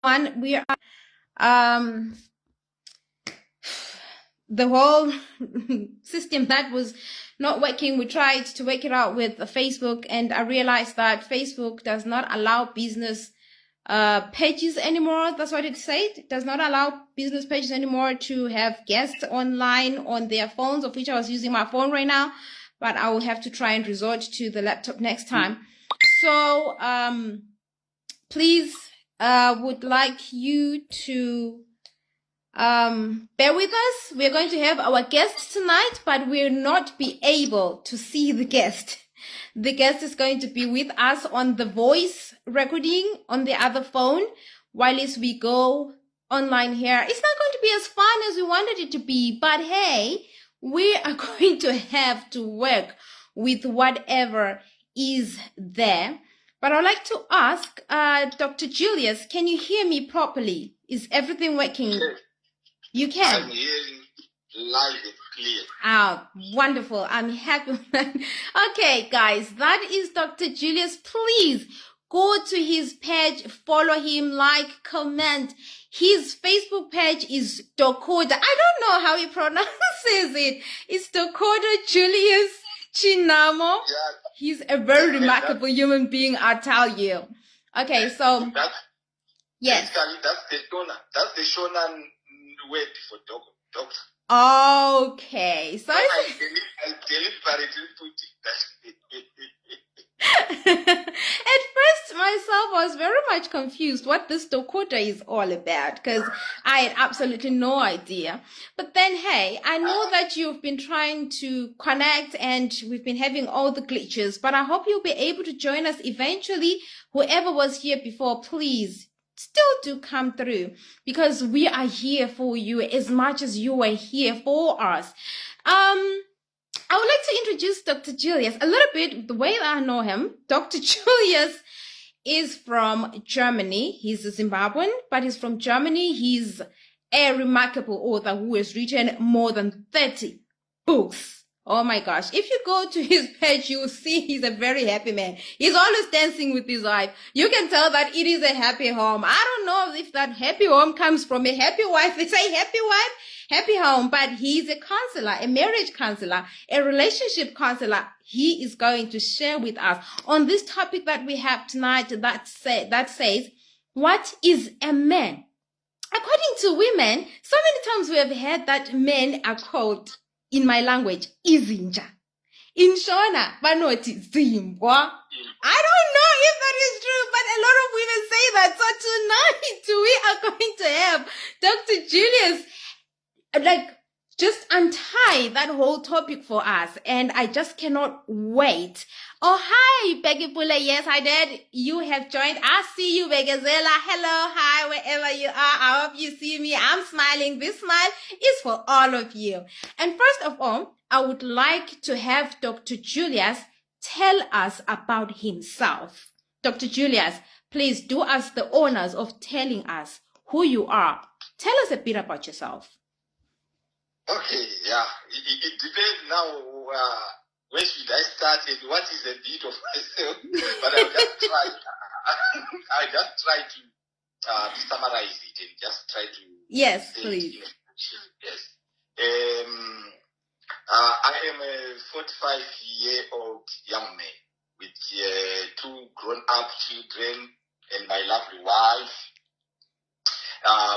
We are the whole system that was not working. We tried to work it out with Facebook, and I realized that Facebook does not allow business pages anymore. That's what it said. It does not allow business pages anymore to have guests online on their phones, of which I was using my phone right now, but I will have to try and resort to the laptop next time. So please would like you to bear with us. We're going to have our guest tonight, but we'll not be able to see the guest. The guest is going to be with us on the voice recording on the other phone while we go online here. It's not going to be as fun as we wanted it to be, but hey, we are going to have to work with whatever is there. But I'd like to ask Dr. Julius, can you hear me properly? Is everything working? Yes. You can? I'm hearing live and clear. Ah, wonderful. I'm happy. Okay, guys, that is Dr. Julius. Please go to his page, follow him, like, comment. His Facebook page is Dokoda. I don't know how he pronounces it. It's Dokoda Julius Chinamo. Yeah. He's a very remarkable human being, I tell you. Okay, so yes. Basically, that's the Shonan word for doctor. Okay, so I deliberately put it at first myself I was very much confused what this Dakota is all about, because I had absolutely no idea. But then hey, I know that you've been trying to connect and we've been having all the glitches, but I hope you'll be able to join us eventually. Whoever was here before, please still do come through, because we are here for you as much as you are here for us. I would like to introduce Dr. Julius a little bit. The way that I know him, Dr. Julius is from Germany. He's a Zimbabwean, but he's from Germany. He's a remarkable author who has written more than 30 books. Oh my gosh. If you go to his page, you'll see he's a very happy man. He's always dancing with his wife. You can tell that it is a happy home. I don't know if that happy home comes from a happy wife. They say happy wife, happy home, but he's a counselor, a marriage counselor, a relationship counselor. He is going to share with us on this topic that we have tonight that says, what is a man? According to women, so many times we have heard that men are called, in my language, izinja. In Shona, banoti zimbwa. I don't know if that is true, but a lot of women say that. So tonight we are going to have Dr. Julius just untie that whole topic for us, and I just cannot wait. Oh, hi, Begipula. Yes, I did. You have joined. I see you, Begazela. Hello, hi, wherever you are. I hope you see me. I'm smiling. This smile is for all of you. And first of all, I would like to have Dr. Julius tell us about himself. Dr. Julius, please do us the honors of telling us who you are. Tell us a bit about yourself. Okay, yeah. It depends now. Where should I start and what is a bit of myself? But I'll just try. I just try to summarize it and just try to. Yes, please. Yes. I am a 45-year-old young man with 2 grown-up children and my lovely wife.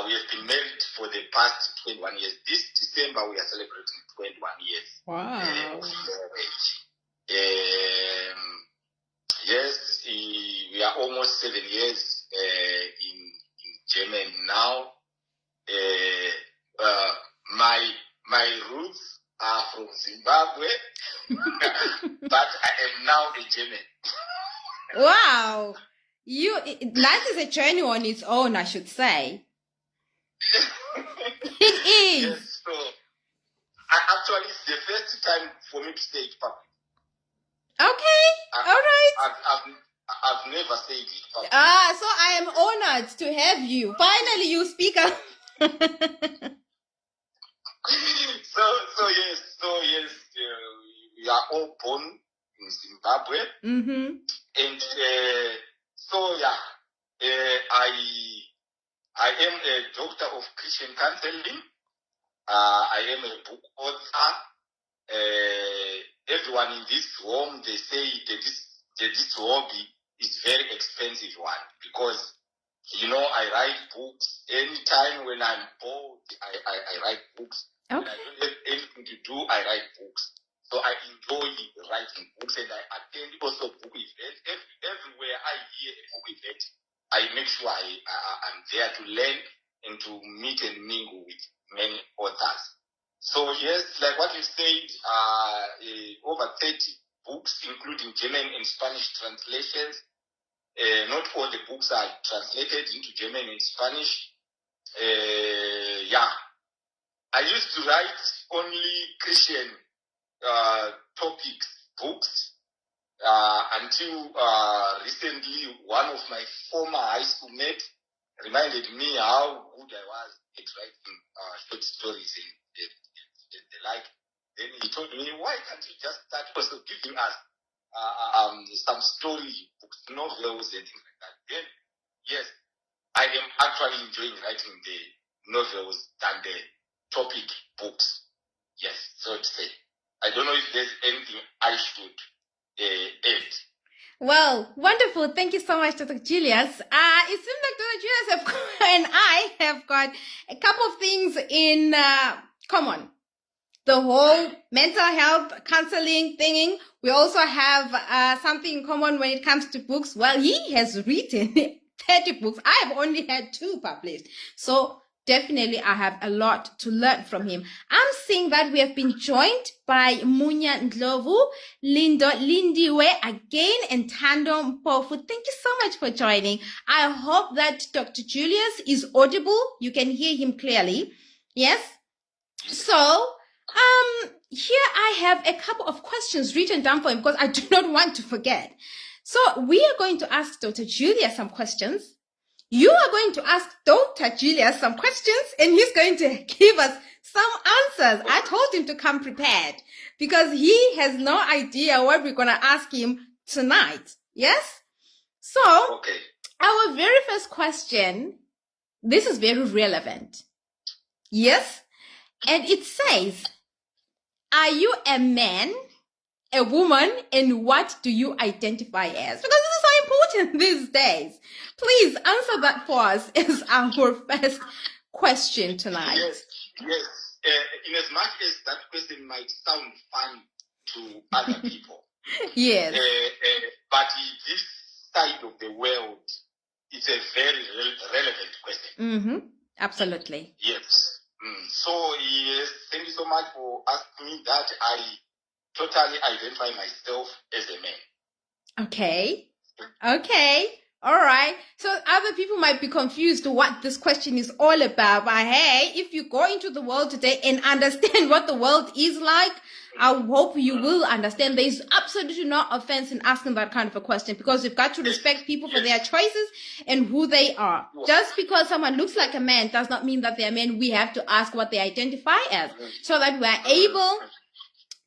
We have been married for the past 21 years. This December, we are celebrating 21 years. Wow. Of marriage. Yes, we are almost 7 years in Germany now. My roots are from Zimbabwe, but I am now a German. Wow. Life is a journey on its own, I should say. It is. Yes, so actually it's the first time for me to say it public. Okay, all right. I've never said it public. So I am honored to have you. Finally, you speak up. So yes, we are all born in Zimbabwe. Mm-hmm. And so yeah, I I am a doctor of Christian counseling. I am a book author. Everyone in this home, they say that this hobby is very expensive one because, I write books. Anytime when I'm bored, I write books. Okay. When I don't have anything to do, I write books. So I enjoy writing books, and I attend also book events. Everywhere I hear a book event, I make sure I'm there to learn and to meet and mingle with many authors. So yes, like what you said, over 30 books, including German and Spanish translations. Not all the books are translated into German and Spanish. I used to write only Christian topics books until recently one of my former high school mates reminded me how good I was at writing short stories and the like. Then he told me, why can't you just start also giving us some story books, novels and things like that. Then yes, I am actually enjoying writing the novels than the topic books. Yes, so to say. I don't know if there's anything I should add. Well, wonderful. Thank you so much, Dr. Julius. It seems like Dr. Julius and I have got a couple of things in common. The whole mental health counseling thing. We also have something in common when it comes to books. Well, he has written 30 books. I have only had 2 published. So definitely I have a lot to learn from him. I'm seeing that we have been joined by Munya Ndlovu, Lindo Lindiwe again, and Tando Mpofu. Thank you so much for joining. I hope that Dr. Julius is audible. You can hear him clearly. Yes? So, here I have a couple of questions written down for him because I do not want to forget. So we are going to ask Dr. Julius some questions. You are going to ask Dr. Julius some questions, and he's going to give us some answers. I told him to come prepared because he has no idea what we're going to ask him tonight. Yes? So, Okay. Our very first question, this is very relevant. Yes? And it says, are you a man, a woman, and what do you identify as? Because this is so important these days. Please answer that for us as our first question tonight. Yes. In as much as that question might sound fun to other people, Yes. but in this side of the world, it's a very relevant question. Mm-hmm. Absolutely. Yes. So, yes, thank you so much for asking me that. I totally identify myself as a man. Okay. All right. So other people might be confused to what this question is all about. But hey, if you go into the world today and understand what the world is like, I hope you will understand there is absolutely no offense in asking that kind of a question because you've got to respect people for their choices and who they are. Just because someone looks like a man does not mean that they're men. We have to ask what they identify as so that we're able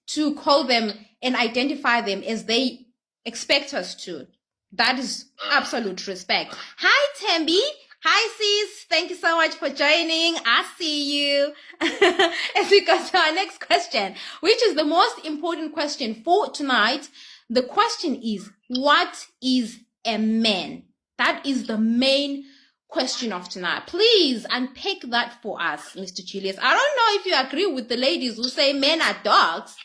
to call them and identify them as they expect us to. That is absolute respect. Hi, Tembi. Hi, sis. Thank you so much for joining. I see you. As we go to our next question, which is the most important question for tonight. The question is, what is a man? That is the main question of tonight. Please unpack that for us, Mr. Julius. I don't know if you agree with the ladies who say men are dogs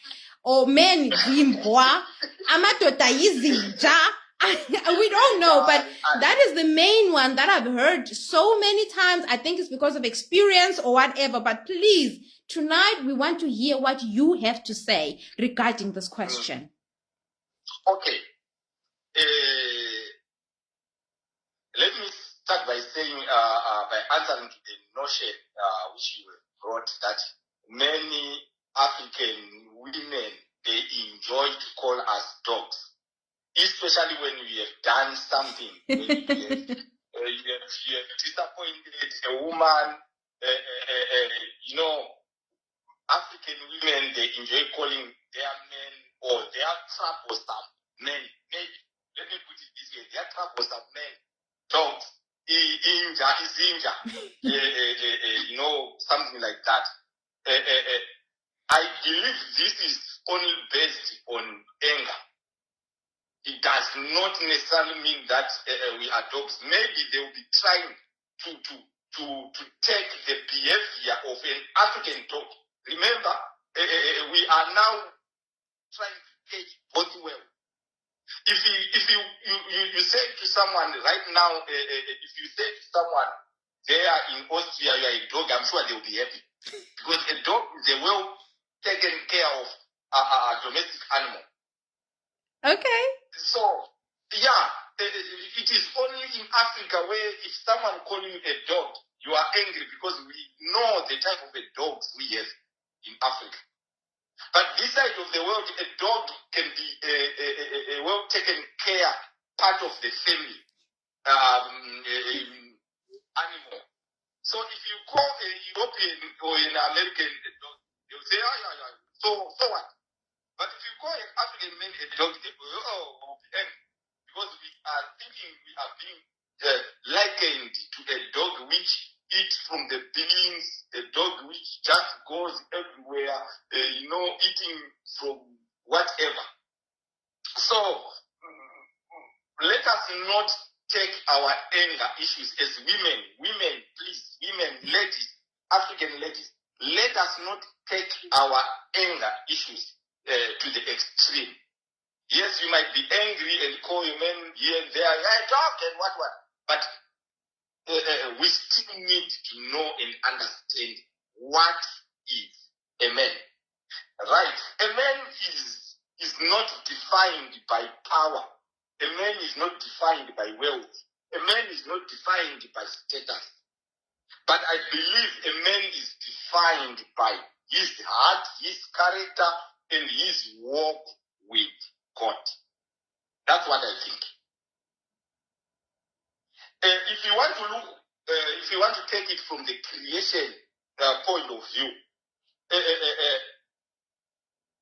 or men zimbwa, amadoda yizinja. We don't know, but that is the main one that I've heard so many times. I think it's because of experience or whatever. But please, tonight we want to hear what you have to say regarding this question. Okay. Let me start by saying, by answering to the notion which you brought that many African women, they enjoy to call us dogs. Especially when we have done something, when you have disappointed a woman, African women, they enjoy calling their men or their troublesome men. Maybe, let me put it this way, their troublesome men, dogs. Izinja, something like that. I believe this is only based on anger. It does not necessarily mean that we are dogs. Maybe they will be trying to take the behavior of an African dog. Remember, we are now trying to take both well. If you say to someone right now, if you say to someone there in Austria, you are a dog, I'm sure they will be happy. Because a dog is a well taken care of domestic animal. Okay. So, yeah, it is only in Africa where if someone calls you a dog, you are angry because we know the type of a dogs we have in Africa. But this side of the world, a dog can be a well taken care part of the family animal. So if you call a European or an American a dog, they'll say, oh, yeah. So what? But if you call an African man a dog, they go, oh, because we are thinking we are being likened to a dog which eats from the beans, a dog which just goes everywhere, eating from whatever. So let us not take our anger issues as women. Women, please, ladies, African ladies, let us not take our anger issues to the extreme. Yes, you might be angry and call your men here and there, talk and what. But we still need to know and understand what is a man. Right? A man is not defined by power. A man is not defined by wealth. A man is not defined by status. But I believe a man is defined by his heart, his character, and his walk with God. That's what I think. If you want to look, if you want to take it from the creation point of view,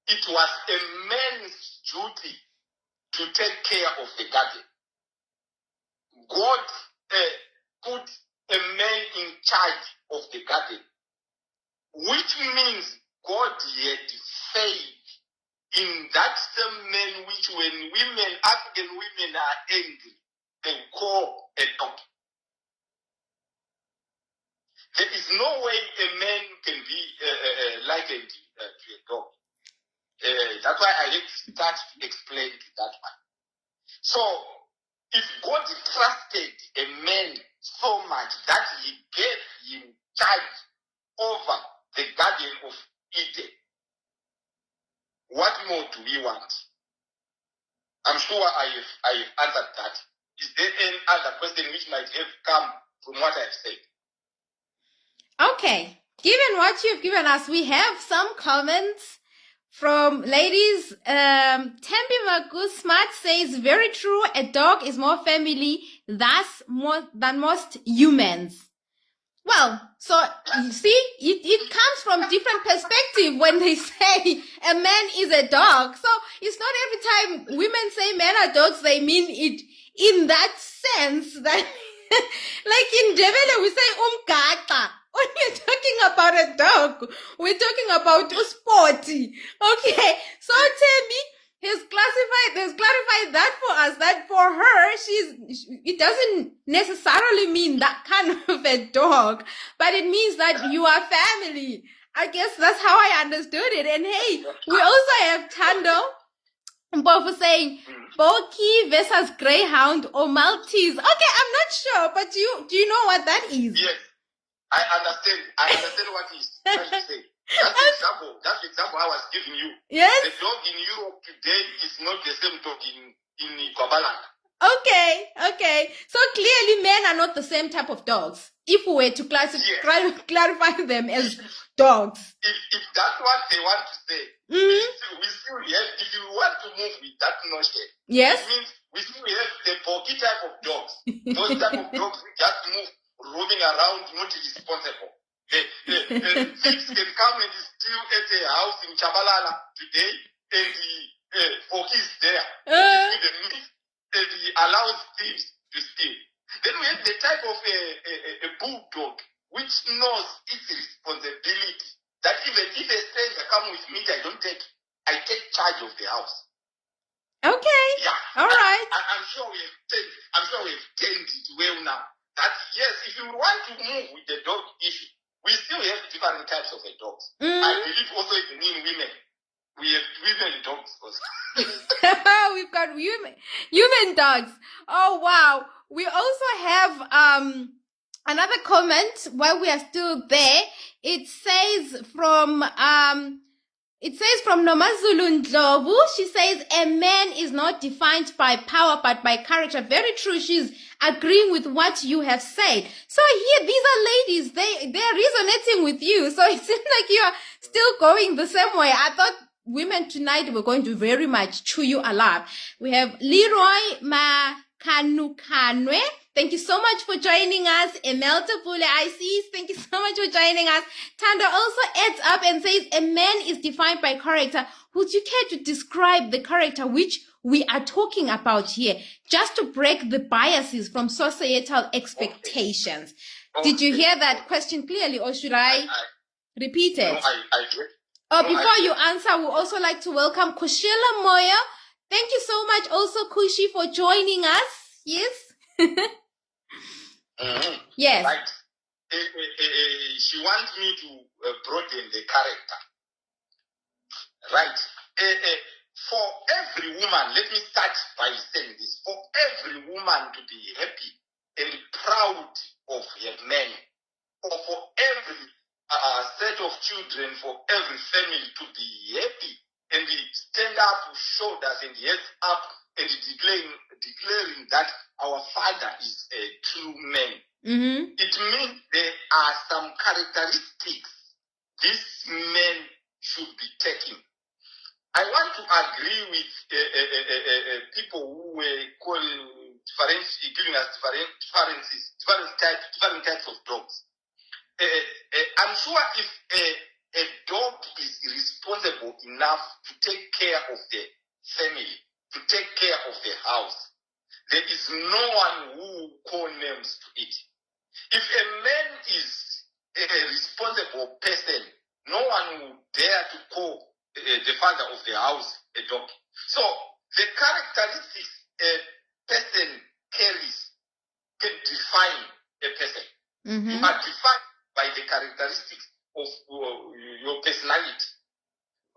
it was a man's duty to take care of the garden. God put a man in charge of the garden, which means God had faith in that same man, which when women, African women are angry, they call a dog. There is no way a man can be likened to a dog. That's why I start to explain to that one. So, if God trusted a man so much that he gave him charge over the Garden of Eden, what more do we want? I'm sure I have answered that. Is there any other question which might have come from what I've said? Okay. Given what you've given us, we have some comments from ladies. Tembi Magus Smart says, very true, a dog is more family, thus more than most humans. Well, so you see, it comes from different perspective when they say a man is a dog. So it's not every time women say men are dogs, they mean it in that sense that, like in Devele, we say umgata. When we're talking about a dog, we're talking about a sporty. Okay, so Temi has clarified that for us, that for her, it doesn't necessarily mean that kind of a dog, but it means that you are family. I guess that's how I understood it. And hey, we also have Tando Mpofu saying Boki versus Greyhound or Maltese. Okay, I'm not sure, but do you know what that is? Yes, I understand what he's trying to say. That's the example I was giving you. Yes. The dog in Europe today is not the same dog in Kwabaland. Okay. So clearly men are not the same type of dogs. If we were to clarify them as dogs. If that's what they want to say, we still have, if you want to move with that notion, yes, it means we still have the bulky type of dogs. Those type of dogs we just move, roaming around, not responsible. Thieves can come and steal at a house in Chabalala today, and the bulky is there. And he allows thieves to steal. Then we have the type of a bulldog, which knows its responsibility. That even if a stranger comes with meat, I don't take. I take charge of the house. Okay. Yeah. All right. I'm sure we have turned it well now. That yes, if you want to move with the dog issue, we still have different types of dogs. I believe also even in women, we have women dogs also. We've got human dogs. Oh wow. We also have another comment while we are still there. It says from Nomazulu Ndlovu. She says a man is not defined by power but by character. Very true. She's agreeing with what you have said. So here, these are ladies. They're resonating with you. So it seems like you are still going the same way. I thought women tonight were going to very much chew you alive. We have Leroy Makanukanwe. Thank you so much for joining us. Emelta Pule Isis, thank you so much for joining us. Tanda also adds up and says, a man is defined by character. Would you care to describe the character which we are talking about here, just to break the biases from societal expectations? Okay. Did you hear that question clearly, or should I repeat it? No, I get. Oh, before you answer, we also like to welcome Kushila Moya. Thank you so much also, Kushi, for joining us. Yes? Yes. Right. She wants me to broaden the character. Right. For every woman, let me start by saying this. For every woman to be happy and proud of her man, or for every set of children, for every family to be happy and stand up shoulders and heads up and declaring that our father is a true man. Mm-hmm. It means there are some characteristics this man should be taking. I want to agree with people who were giving us different types of dogs. I'm sure if a dog is responsible enough to take care of the family, to take care of the house, there is no one who will call names to it. If a man is a responsible person, no one will dare to call the father of the house a dog. So the characteristics a person carries can define a person. Mm-hmm. You are defined by the characteristics of your personality.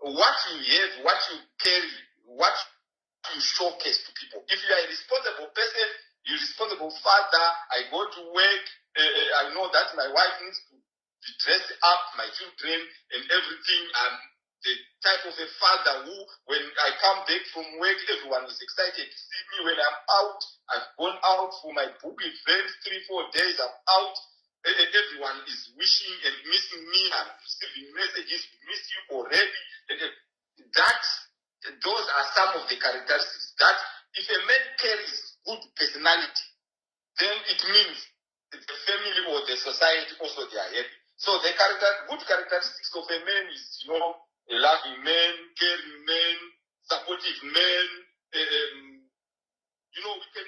What you have, what you carry, what you showcase to people. If you are a responsible person, you're a responsible father, I go to work, I know that my wife needs to be dressed up, my children and everything. I'm the type of a father who, when I come back from work, everyone is excited to see me. When I'm out, I've gone out for my book events, 3-4 days, I'm out. Everyone is wishing and missing me. I'm receiving messages, we miss you already. Those are some of the characteristics that if a man carries good personality, then it means the family or the society also they are happy. So the good characteristics of a man is, a loving man, caring man, supportive man. We can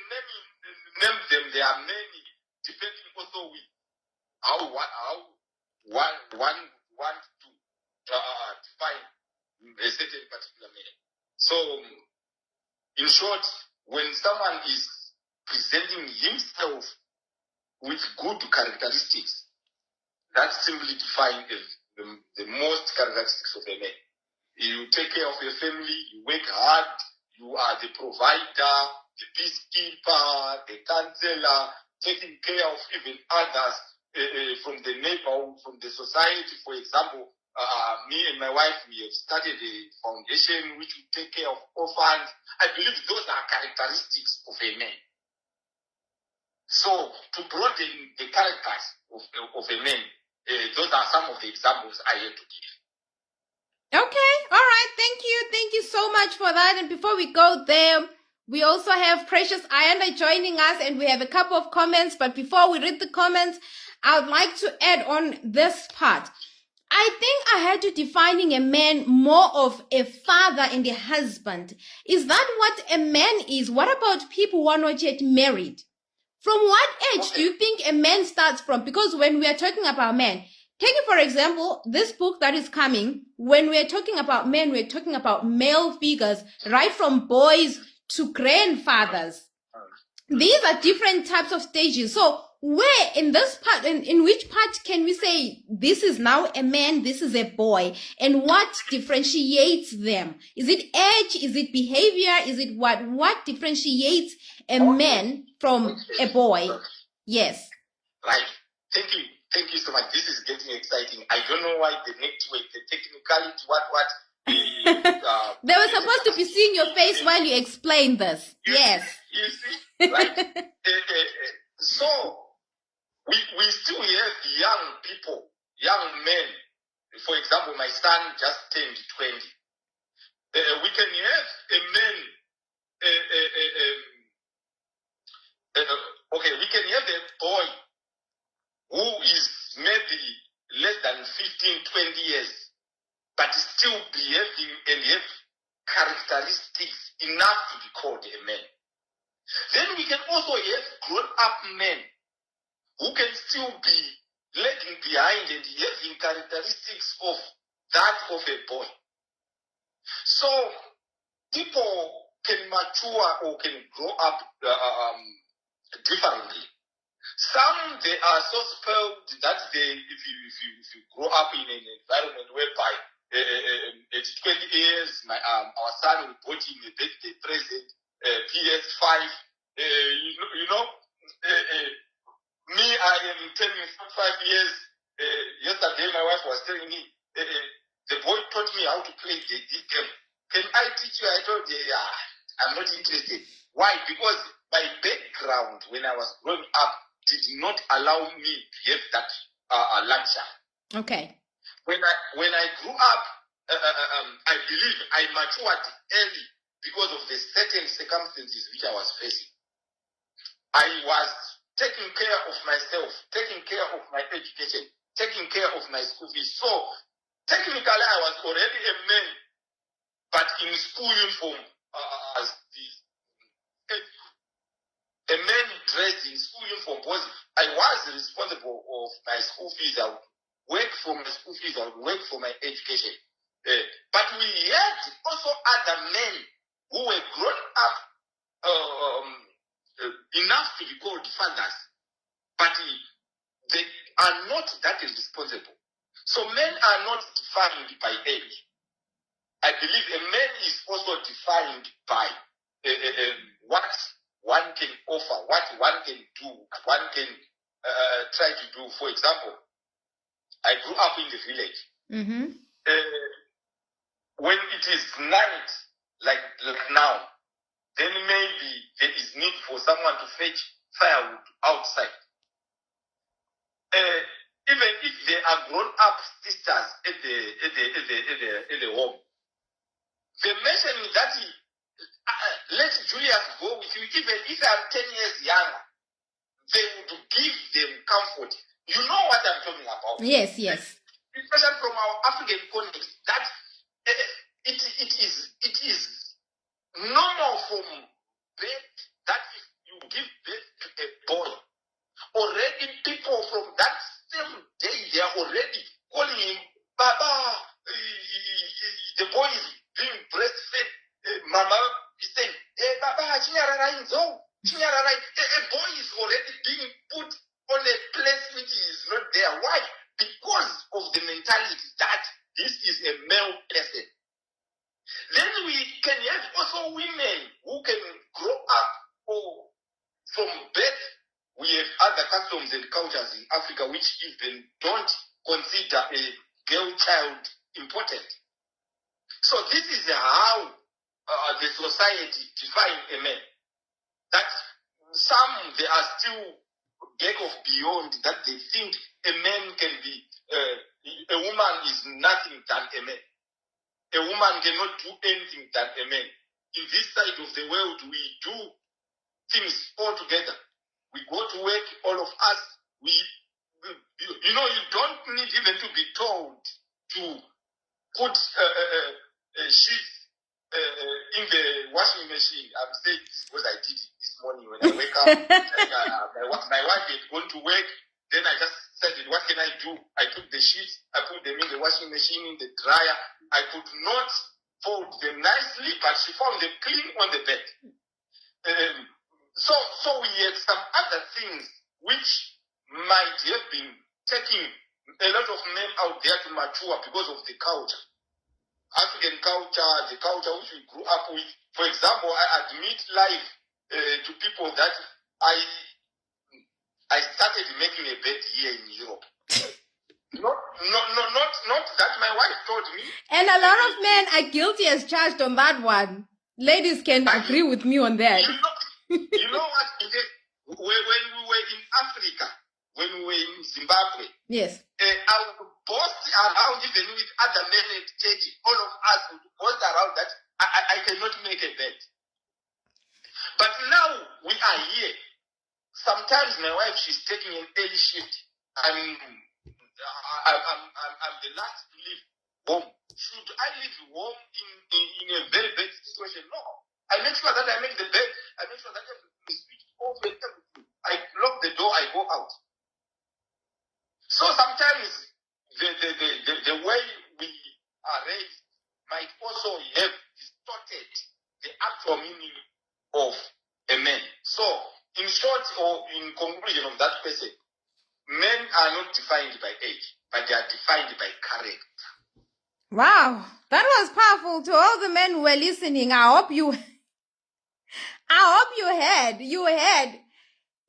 name them. There are many, depending also with how one wants to define a certain particular man. So, in short, when someone is presenting himself with good characteristics, that simply defines the most characteristics of a man. You take care of your family, you work hard, you are the provider, the peacekeeper, the counselor, taking care of even others from the neighborhood, from the society. For example, me and my wife, we have started a foundation which will take care of orphans. I believe those are characteristics of a man. So, to broaden the characters of a man, those are some of the examples I had to give. Okay, all right, thank you so much for that. And before we go there, we also have Precious Ayanda joining us, and we have a couple of comments. But before we read the comments, I would like to add on this part. I think I had to defining a man more of a father and a husband. Is that what a man is? What about people who are not yet married? From what age do you think a man starts from? Because when we are talking about men, taking for example this book that is coming, when we're talking about men, we're talking about male figures, right from boys to grandfathers. These are different types of stages. So where in this part, in which part can we say this is now a man, this is a boy, and what differentiates them? Is it age? Is it behavior? Is it what differentiates a man from a boy? Yes. Right. Thank you so much. This is getting exciting. I don't know why the network, the technicality, what. They were supposed to be seeing your face while you explain this. Yes. You see, right? So we still have young people, young men. For example, my son just turned 20. We can have a man. Okay, we can have a boy who is maybe less than 15, 20 years, but still behaving and have characteristics enough to be called a man. Then we can also have grown-up men who can still be lagging behind and having characteristics of that of a boy. So people can mature or can grow up differently. Some, they are so spoiled that if you grow up in an environment whereby at 20 years, our son will bought him a birthday present, PS5. Me, I am turning 5 years. Yesterday, my wife was telling me, the boy taught me how to play this game. Can I teach you? I told her, yeah, I'm not interested. Why? Because my background when I was growing up did not allow me to have that luxury. Okay. When I grew up, I believe I matured early because of the certain circumstances which I was facing. I was taking care of myself, taking care of my education, taking care of my school fees. So technically, I was already a man, but in school uniform, a man dressed in school uniform, because I was responsible of my school fees. I would work for my school fees, I would work for my education. But we had also other men who were grown up enough to be called fathers, but they are not that responsible. So men are not defined by age. I believe a man is also defined by what one can offer, what one can do, one can try to do. For example, I grew up in the village. Mm-hmm. When it is night, like now, then maybe there is need for someone to fetch firewood outside. Even if they are grown-up sisters at the home, they mention that let Julius go with you. Even if I'm 10 years younger, they would give them comfort. You know what I'm talking about? Yes, yes. Especially from our African context, that it is normal from birth that if you give birth to a boy, already people from that same day, they are already calling him Baba. The boy is being breastfed. Mama is saying, hey, Baba, Chinyararai. A boy is already being put on a place which is not there. Why? Because of the mentality that this is a male person. Then we can have also women who can grow up from birth. We have other customs and cultures in Africa which even don't consider a girl child important. So this is how the society defines a man. That some, they are still back of beyond, that they think a man can be, a woman is nothing than a man. A woman cannot do anything than a man. In this side of the world, we do things all together. We go to work, all of us. You don't need even to be told to put sheets in the washing machine. I'm saying this because I did it this morning when I wake up. My wife had gone to work. Then I just said, what can I do? I took the sheets, I put them in the washing machine, in the dryer. I could not fold them nicely, but she found them clean on the bed. So we had some other things which might have been taking a lot of men out there to mature because of the culture. African culture, the culture which we grew up with. For example, I admit live to people that I started making a bed here in Europe. Not that my wife told me. And a lot of men are guilty as charged on that one. Ladies can agree with me on that. You know what? When we were in Africa, when we were in Zimbabwe, yes, I would boast around even with other men at church. All of us would boast around that I cannot make a bed. But now we are here. Sometimes my wife, she's taking an early shift. I'm the last to leave home. Should I leave home in a very bad situation? No. I make sure that I make the bed. I make sure that everything is switched off and everything. I lock the door. I go out. So sometimes the way we are raised might also have distorted the actual meaning of a man. So, in short, or in conclusion of that person, men are not defined by age, but they are defined by character. Wow, that was powerful. To all the men who were listening, I hope you heard.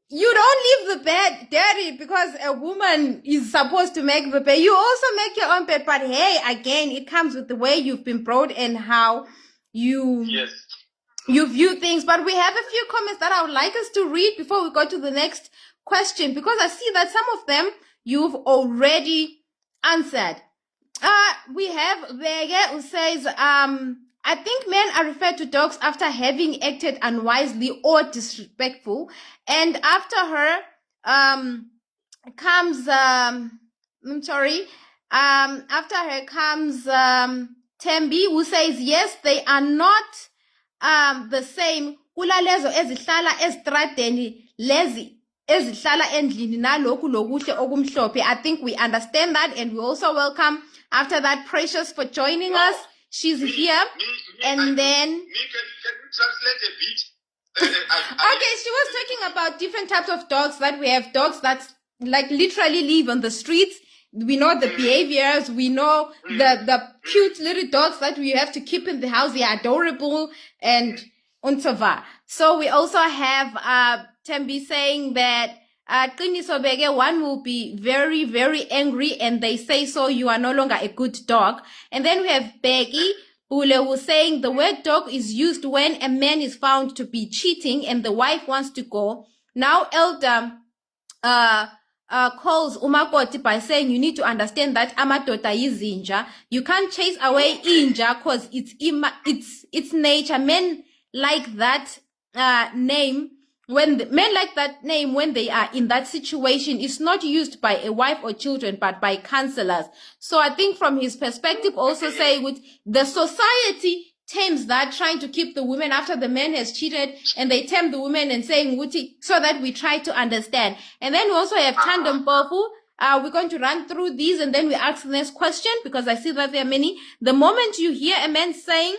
You don't leave the bed dirty because a woman is supposed to make the bed. You also make your own bed, but hey, again, it comes with the way you've been brought and how you view things. But we have a few comments that I would like us to read before we go to the next question, because I see that some of them you've already answered. We have Vege who says, I think men are referred to dogs after having acted unwisely or disrespectful. And after her comes Tembi, who says, yes, they are not the same. Kulalezo ezihlala estradeni lezi ezihlala endlini nalokhu lokuhle okumhlophe. I think we understand that, and we also welcome after that Precious for joining us. She's here. And then can you translate a bit? Okay, she was talking about different types of dogs, that we have dogs that like literally live on the streets. We know the behaviors. We know the cute little dogs that we have to keep in the house. They are adorable and untova. So we also have Tembi saying that one will be very, very angry and they say, so you are no longer a good dog. And then we have Becky Bule who's saying the word dog is used when a man is found to be cheating and the wife wants to go. Now Elder calls umakoti by saying you need to understand that amadota is inja. You can't chase away inja because it's nature. Men like that name. When men like that name, when they are in that situation, it's not used by a wife or children, but by counselors. So I think from his perspective, also say with the society terms that, trying to keep the women after the man has cheated, and they term the women and saying wuti, so that we try to understand. And then we also have Tandem Pofu. We're going to run through these and then we ask the next question, because I see that there are many. The moment you hear a man saying,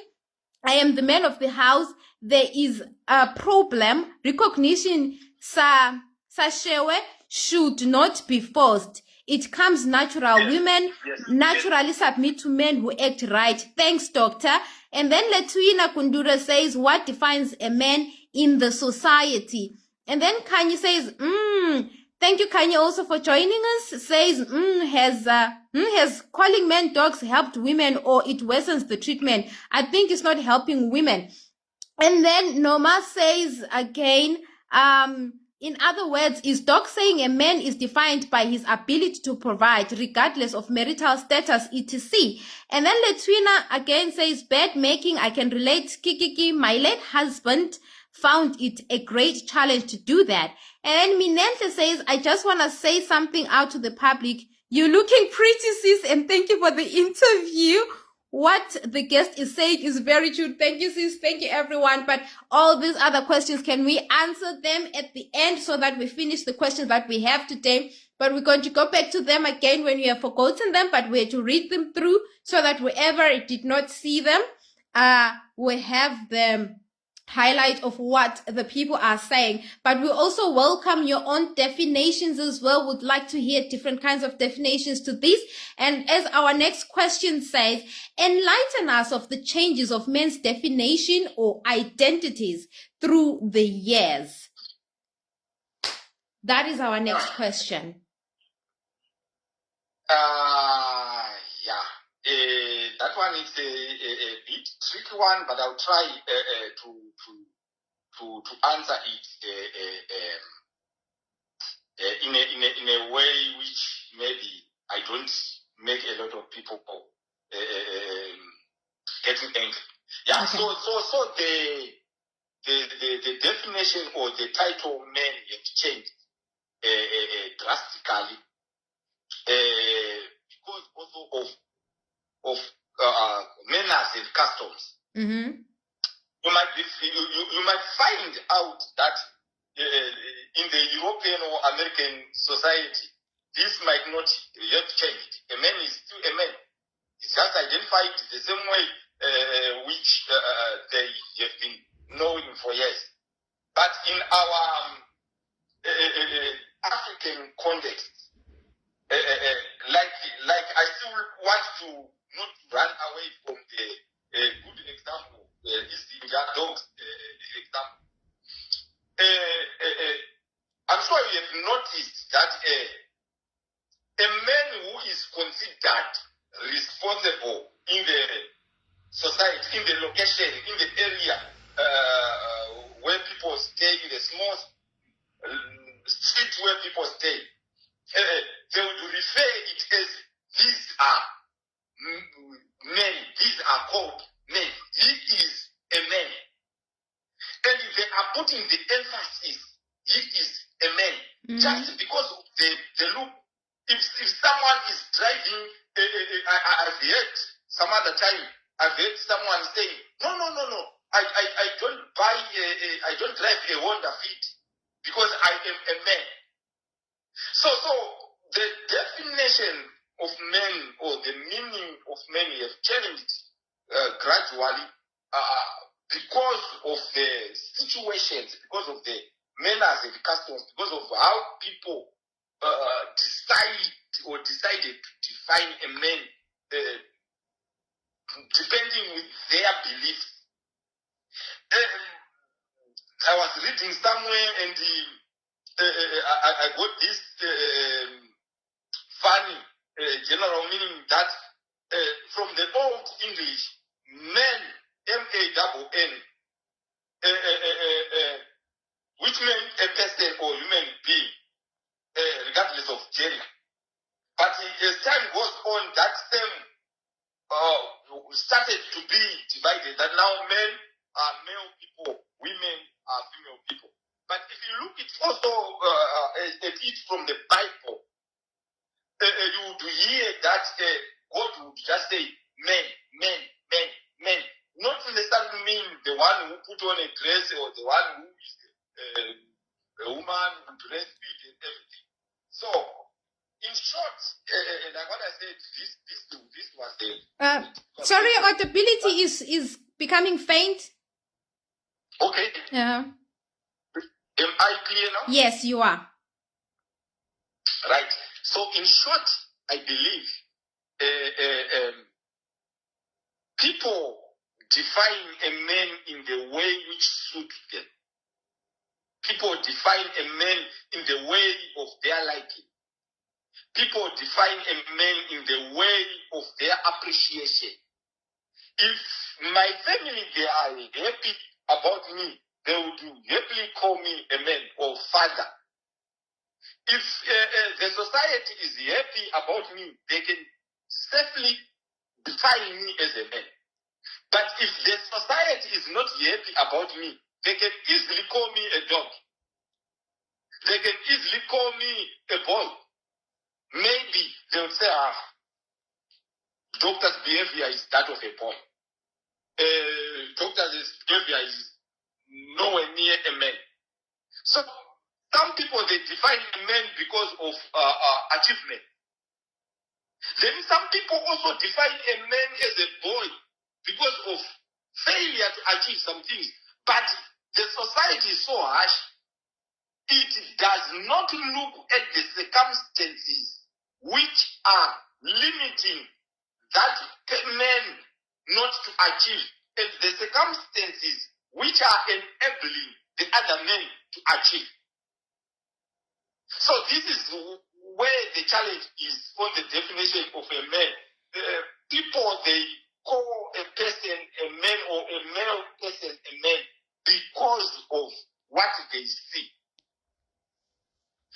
I am the man of the house, there is a problem. Recognition sashewe should not be forced. It comes natural. Yes. Women naturally submit to men who act right. Thanks, doctor. And then Letwina Kundura says, what defines a man in the society? And then Kanye says, thank you, Kanye, also for joining us. Says, has calling men dogs helped women, or it worsens the treatment? I think it's not helping women. And then Noma says again, in other words, is dog saying a man is defined by his ability to provide regardless of marital status, etc. And then Letwina again says, bed making, I can relate, Kikiki, my late husband found it a great challenge to do that. And Minente says, I just want to say something out to the public. You're looking pretty, sis, and thank you for the interview. what the guest is saying is very true. Thank you, sis. Thank you, everyone. But all these other questions, can we answer them at the end so that we finish the questions that we have today? But we're going to go back to them again when we have forgotten them, but we're to read them through so that whoever did not see them, we have them highlight of what the people are saying. But we also welcome your own definitions as well. Would like to hear different kinds of definitions to this. And as our next question says, enlighten us of the changes of men's definition or identities through the years. That is our next question. That one is a bit tricky one, but I'll try to answer it in a way which maybe I don't make a lot of people getting angry. Yeah. Okay. So the definition or the title men have changed drastically because also of manners and customs. Mm-hmm. You might find out that in the European or American society, this might not have changed. A man is still a man. It's just identified the same way which they have been knowing for years. But in our African context, like I still want to not run away from the good example, East India dogs example. I'm sure you have noticed that a man who is considered responsible in the society, in the location, in the area where people stay, in the small street where people stay, they would refer it as these are men, these are called men. He is a man. And they are putting the emphasis, he is a man. Mm-hmm. Just because of the look. If someone is driving, I've heard some other time, I've heard someone saying, no, I don't buy, I don't drive a Honda Fit because I am a man. So the definition of men or the meaning of men have changed gradually because of the situations, because of the manners and customs, because of how people decided to define a man depending with their beliefs. I was reading somewhere and I got this funny general meaning that from the old English, men, M-A-N-N, which meant a person or human being, regardless of gender. But as time goes on, that same started to be divided, that now men are male people, women are female people. But if you look at also at it from the Bible, you would hear that God would just say men. Not necessarily mean the one who put on a dress or the one who is a woman who breastfeed and everything. So, in short, like what I said, this was the... sorry, audibility is becoming faint. Okay. Yeah. Am I clear now? Yes, you are. Right. So, in short, I believe people define a man in the way which suits them. People define a man in the way of their liking. People define a man in the way of their appreciation. If my family, they are happy about me, they would happily call me a man or father. If the society is happy about me, they can safely define me as a man. But if the society is not happy about me, they can easily call me a dog. They can easily call me a boy. Maybe they'll say, doctor's behavior is that of a boy. Doctor's behavior is nowhere near a man. So some people, they define a man because of achievement. Then some people also define a man as a boy because of failure to achieve some things. But the society is so harsh, it does not look at the circumstances which are limiting that man not to achieve, and the circumstances which are enabling the other men to achieve. So this is where the challenge is on the definition of a man. People, they call a person a man or a male person a man because of what they see.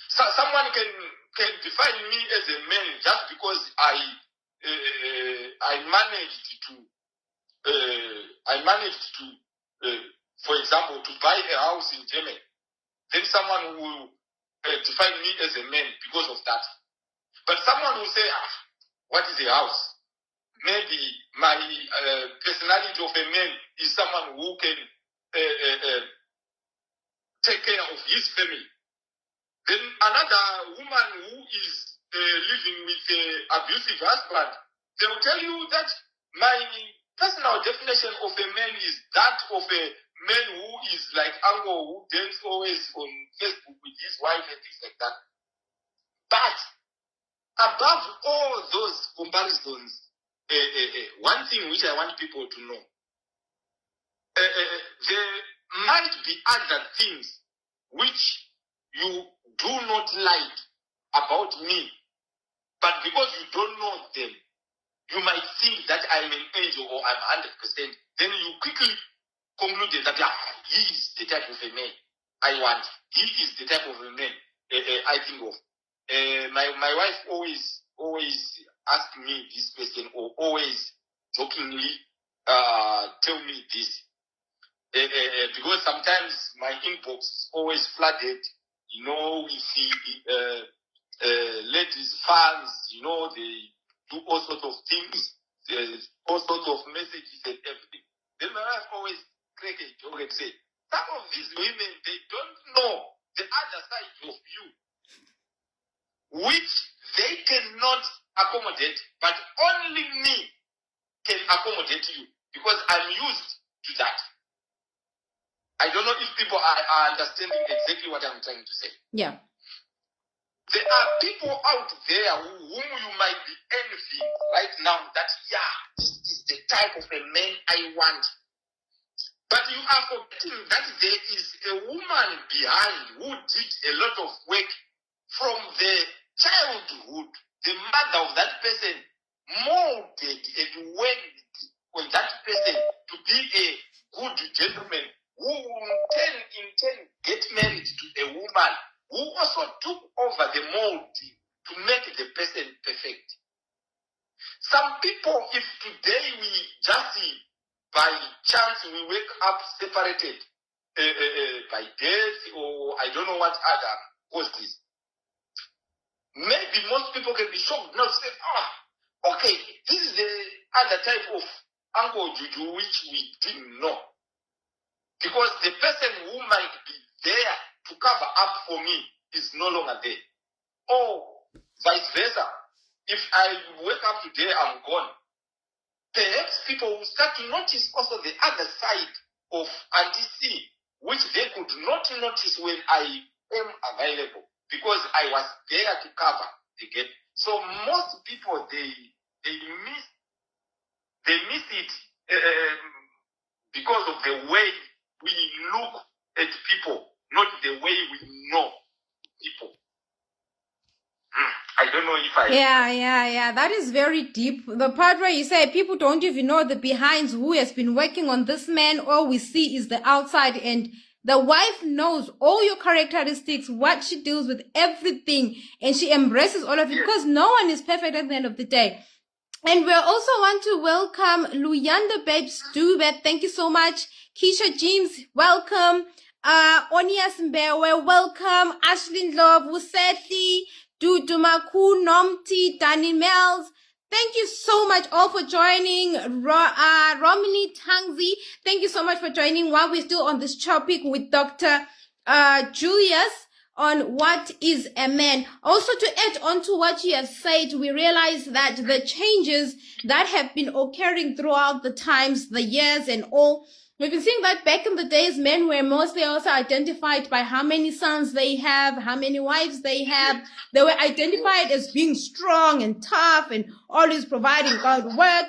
So someone can define me as a man just because I managed to for example, to buy a house in Germany. Then someone will define me as a man because of that. But someone will say, what is a house? Maybe my personality of a man is someone who can take care of his family. Then another woman who is living with an abusive husband, they will tell you that my personal definition of a man is that of a man who is like Ango, who dances always on Facebook with his wife and things like that. But above all those comparisons, one thing which I want people to know, there might be other things which you do not like about me, but because you don't know them, you might think that I'm an angel or I'm 100%. Then you quickly conclude that he is the type of a man I want. He is the type of a man I think of. My wife always asks me this question, or always jokingly tell me this. Because sometimes my inbox is always flooded, with the ladies, fans, they do all sorts of things, all sorts of messages and everything. Then my wife always crack a joke and say, some of these women, they don't know the other side of you, which they cannot accommodate, but only me can accommodate you, because I'm used to that. I don't know if people are understanding exactly what I'm trying to say. Yeah. There are people out there whom you might be envying right now that, this is the type of a man I want. But you are forgetting that there is a woman behind who did a lot of work from the childhood. The mother of that person molded and worked on that person to be a good gentleman who in turn get married to a woman who also took over the mold to make the person perfect. Some people, if today we just by chance we wake up separated by death or I don't know what other causes, maybe most people can be shocked now to say, okay, this is the other type of Uncle Juju which we didn't know. Because the person who might be there to cover up for me is no longer there. Or vice versa. If I wake up today, I'm gone. Perhaps people will start to notice also the other side of Auntie C, which they could not notice when I am available, because I was there to cover the gap. So most people, they miss it because of the way we look at people, not the way we know people. I don't know if I... Yeah. That is very deep. The part where you say people don't even know the behinds, who has been working on this man. All we see is the outside, and the wife knows all your characteristics, what she deals with, everything, and she embraces all of it, because no one is perfect at the end of the day. And we also want to welcome Luyanda Babes Dube. Thank you so much. Keisha James, welcome. Onias Mbewe, welcome. Ashlyn Love, Wusethi, Dudumaku, Nomti, Danny Mells. Thank you so much all for joining. Romney Tangzi, thank you so much for joining while we're still on this topic with Dr. Julius on what is a man. Also, to add on to what you have said, we realize that the changes that have been occurring throughout the times, the years and all, we've been seeing that back in the days, men were mostly also identified by how many sons they have, how many wives they have. They were identified as being strong and tough and always providing God work,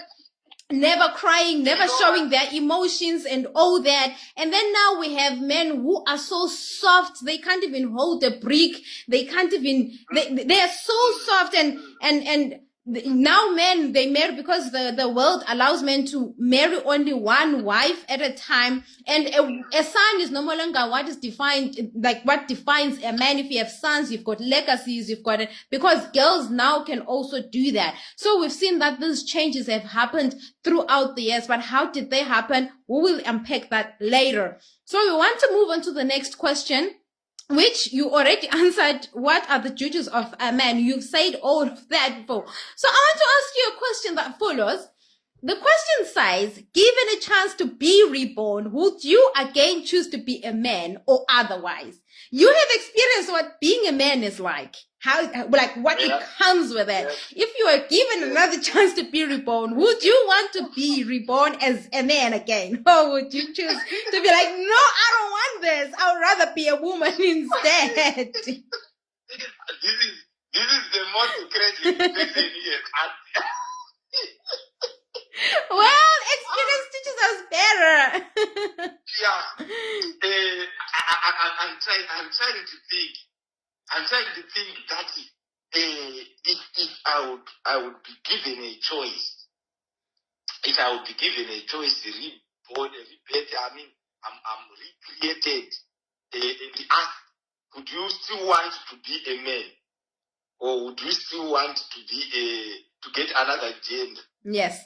never crying, never showing their emotions and all that. And then now we have men who are so soft, they can't even hold a brick. They can't even, they are so soft and now men, they marry because the world allows men to marry only one wife at a time. And a son is no longer what is defined, like what defines a man. If you have sons, you've got legacies, you've got it, because girls now can also do that. So we've seen that these changes have happened throughout the years, but how did they happen? We will unpack that later. So we want to move on to the next question, which you already answered. What are the duties of a man? You've said all of that before. So I want to ask you a question that follows. The question says, given a chance to be reborn, would you again choose to be a man or otherwise? You have experienced what being a man is like. How, like what it comes with it. If you are given another chance to be reborn, would you want to be reborn as a man again? Or would you choose to be like, no, I don't want this. I would rather be a woman instead? This is the most crazy question here. Well, experience teaches us better. Yeah. I'm trying to think. I'm trying to think that if I would be given a choice, reborn, rebirth, I mean, I'm recreated and asked, would you still want to be a man, or would you still want to be to get another gender? Yes.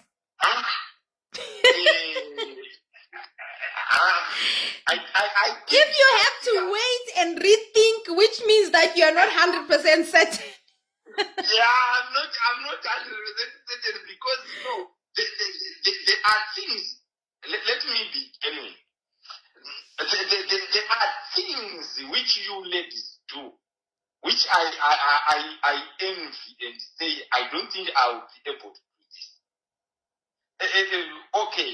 If you have to wait and rethink, which means that you are not 100% certain. Yeah, I'm not 100% certain, because there are things. Let me be genuine. There are things which you ladies do, which I envy and say I don't think I will be able to do this. Okay.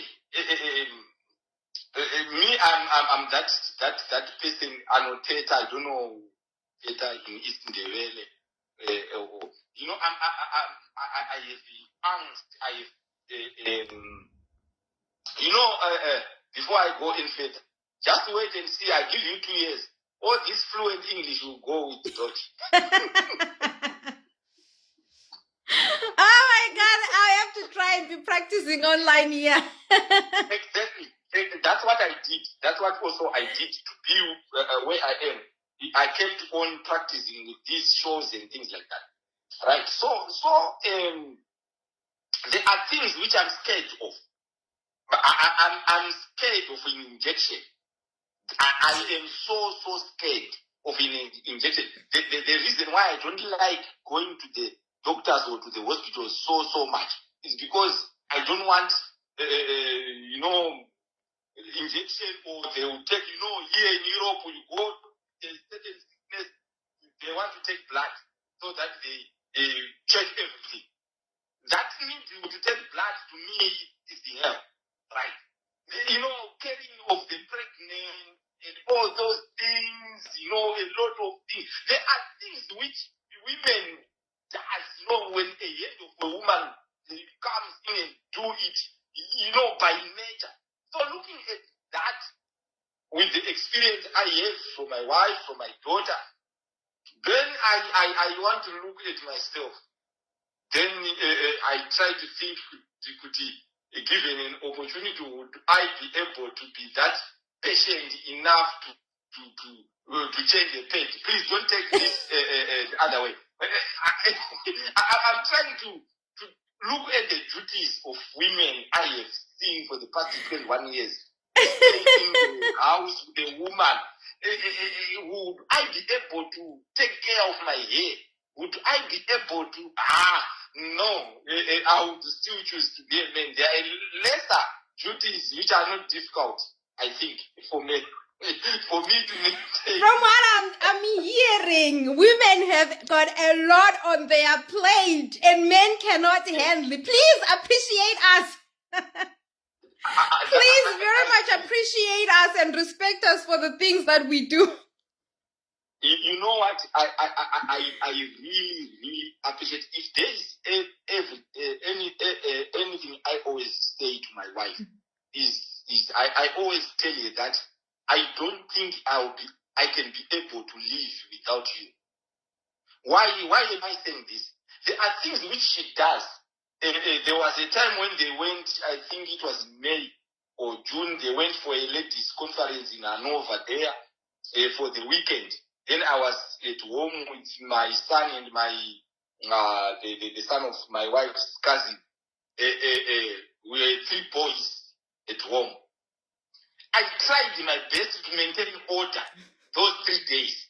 Me, I'm that person annotator. I don't know theater in East Ndebele. You know, I have angst. I have you know, before I go in further, just wait and see. I give you 2 years. All this fluent English will go with the dot. Oh my God! I have to try and be practicing online here. Exactly. That's what I did. That's what also I did to be where I am. I kept on practicing with these shows and things like that. Right. So there are things which I'm scared of. I'm scared of an injection. I am so scared of an injection. The reason why I don't like going to the doctors or to the hospitals so much is because I don't want, you know, injection, or they will take, you know, here in Europe, when you go to a certain sickness, they want to take blood so that they check everything. That means to take blood to me is the hell, right? You know, caring of the pregnant and all those things, you know, a lot of things. There are things which women does, you know, when a head of a woman comes in and do it, you know, by nature. So looking at that, with the experience I have from my wife, from my daughter, then I want to look at myself. Then I try to think, given an opportunity, would I be able to be that patient enough to change the page? Please don't take this the other way. I'm trying to look at the duties of women I have seen for the past 21 years. In the house with a woman, would I be able to take care of my hair? Would I be able to no, I would still choose to be a man. There are lesser duties which are not difficult, I think, for me. For me to maintain. From what I'm hearing, women have got a lot on their plate and men cannot handle it. Please appreciate us. Please very much appreciate us and respect us for the things that we do. You know what? I really, really appreciate. If there is anything I always say to my wife is I always tell you that I don't think I can be able to live without you. Why am I saying this? There are things which she does. There was a time when they went, I think it was May or June, they went for a ladies' conference in Hanover there for the weekend. Then I was at home with my son and the son of my wife's cousin. We were 3 boys at home. I tried my best to maintain order those 3 days.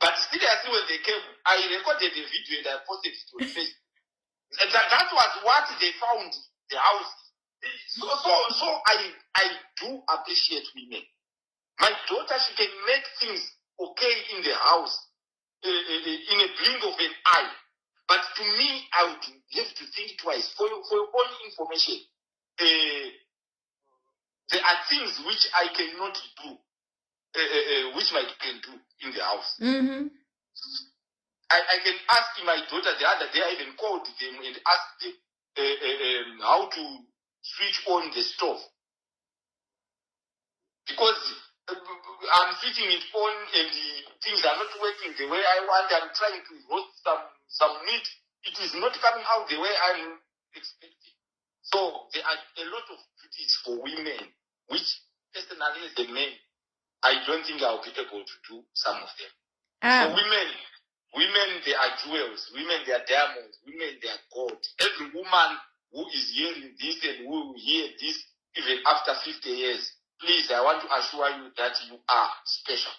But seriously, when they came, I recorded a video and I posted it on Facebook. That was what they found the house. So I do appreciate women. My daughter, she can make things okay in the house in a blink of an eye. But to me, I would have to think twice. For your own information, there are things which I cannot do, which my daughter can do in the house. Mm-hmm. I can ask my daughter the other day, I even called them and asked them how to switch on the stove. Because I'm switching it on and things are not working the way I want. I'm trying to roast some meat. It is not coming out the way I'm expecting. So there are a lot of duties for women, which personally as a man, I don't think I'll be able to do some of them. For women, they are jewels. Women, they are diamonds. Women, they are gold. Every woman who is hearing this and who will hear this even after 50 years, please, I want to assure you that you are special.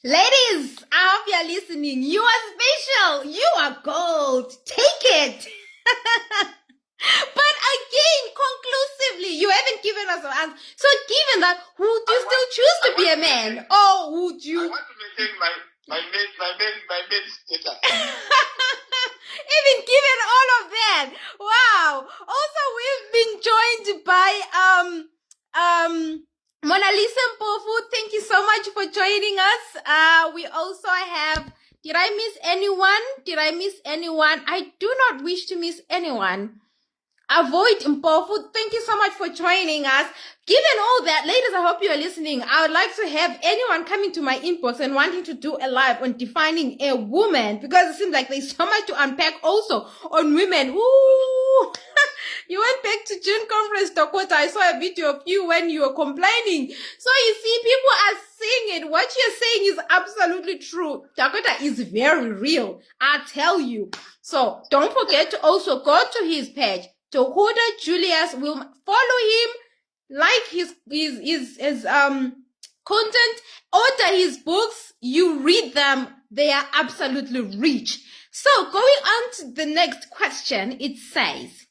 Ladies, I hope you're listening. You are special. You are gold. Take it. But again, conclusively, you haven't given us an answer. So given that, would you still choose to be a man? Or would you... I want to maintain my men status. Even given all of that. Wow. Also, we've been joined by Mona Lisa Mpofu. Thank you so much for joining us. We also have, did I miss anyone? I do not wish to miss anyone. Avoid Mpofu. Thank you so much for joining us. Given all that, ladies, I hope you are listening. I would like to have anyone coming to my inbox and wanting to do a live on defining a woman, because it seems like there's so much to unpack also on women. Ooh. You went back to June conference, Dakota. I saw a video of you when you were complaining. So you see, people are seeing it. What you're saying is absolutely true. Dakota is very real. I tell you. So don't forget to also go to his page. Dakota Julius will follow him, like his content, order his books, you read them, they are absolutely rich. So going on to the next question, it says,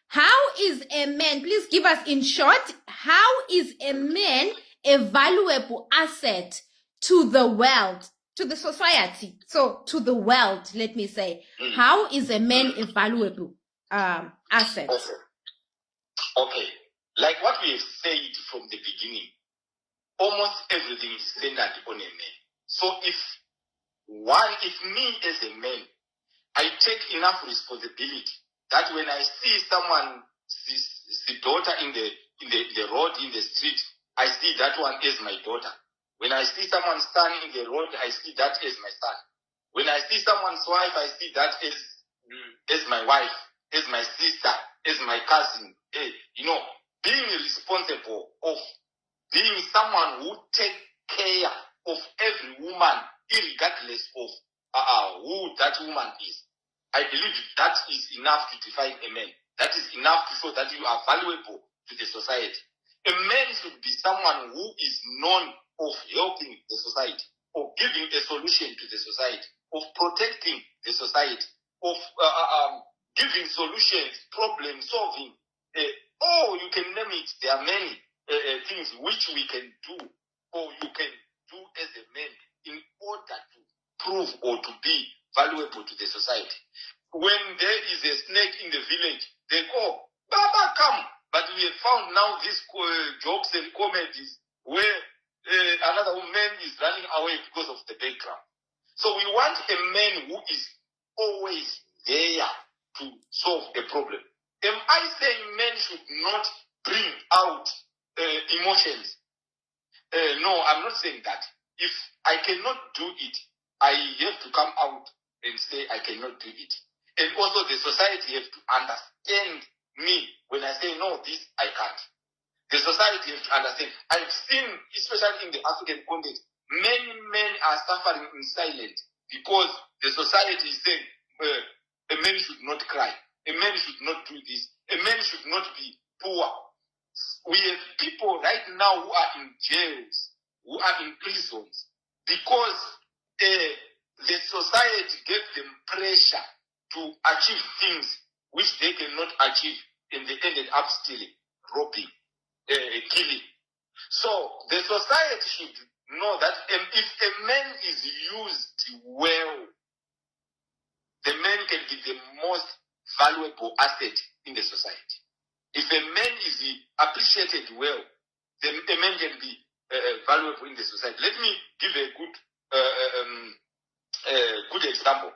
how is a man, please give us in short, how is a man a valuable asset to the world, to the society? So to the world, let me say, how is a man a valuable asset? Okay. Like what we have said from the beginning, almost everything is centered on a man. So if me as a man, I take enough responsibility that when I see someone, see daughter in the road, in the street, I see that one as my daughter. When I see someone's son in the road, I see that as my son. When I see someone's wife, I see that as my wife, as my sister, as my cousin. Being responsible of being someone who takes care of every woman, regardless of who that woman is. I believe that is enough to define a man. That is enough to show that you are valuable to the society. A man should be someone who is known of helping the society, of giving a solution to the society, of protecting the society. of giving solutions, problem solving. You can name it. There are many things which we can do, or you can do as a man in order to prove or to be valuable to the society. When there is a snake in the village, they go, Baba, come. But we have found now these jokes and comedies where another woman is running away because of the background. So we want a man who is always there to solve a problem. Am I saying men should not bring out emotions? No, I'm not saying that. If I cannot do it, I have to come out and say I cannot do it. And also the society have to understand me when I say, no, this I can't. The society has to understand. I've seen, especially in the African context, many men are suffering in silence because the society is saying a man should not cry, a man should not do this, a man should not be poor. We have people right now who are in jails, who are in prisons, because the society gave them pressure to achieve things which they cannot achieve, and they ended up stealing, robbing, killing. So the society should know that if a man is used well, the man can be the most valuable asset in the society. If a man is appreciated well, then a man can be valuable in the society. Let me give a good example.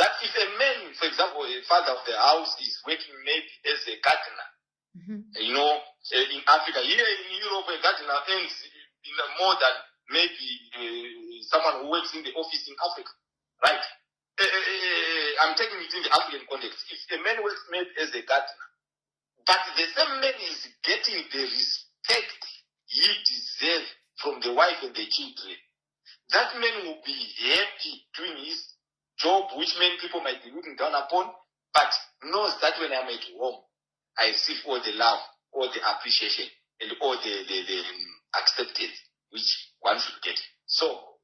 That if a man, for example, a father of the house is working maybe as a gardener, in Africa, here in Europe, a gardener earns more than maybe someone who works in the office in Africa, right? I'm taking it in the African context. If a man works maybe as a gardener, but the same man is getting the respect he deserves from the wife and the children, that man will be happy doing his job, which many people might be looking down upon, but knows that when I'm at home, I receive all the love, all the appreciation, and all the acceptance which one should get. So,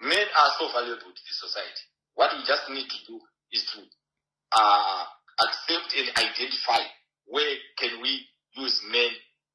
men are so valuable to the society. What we just need to do is to accept and identify where can we use men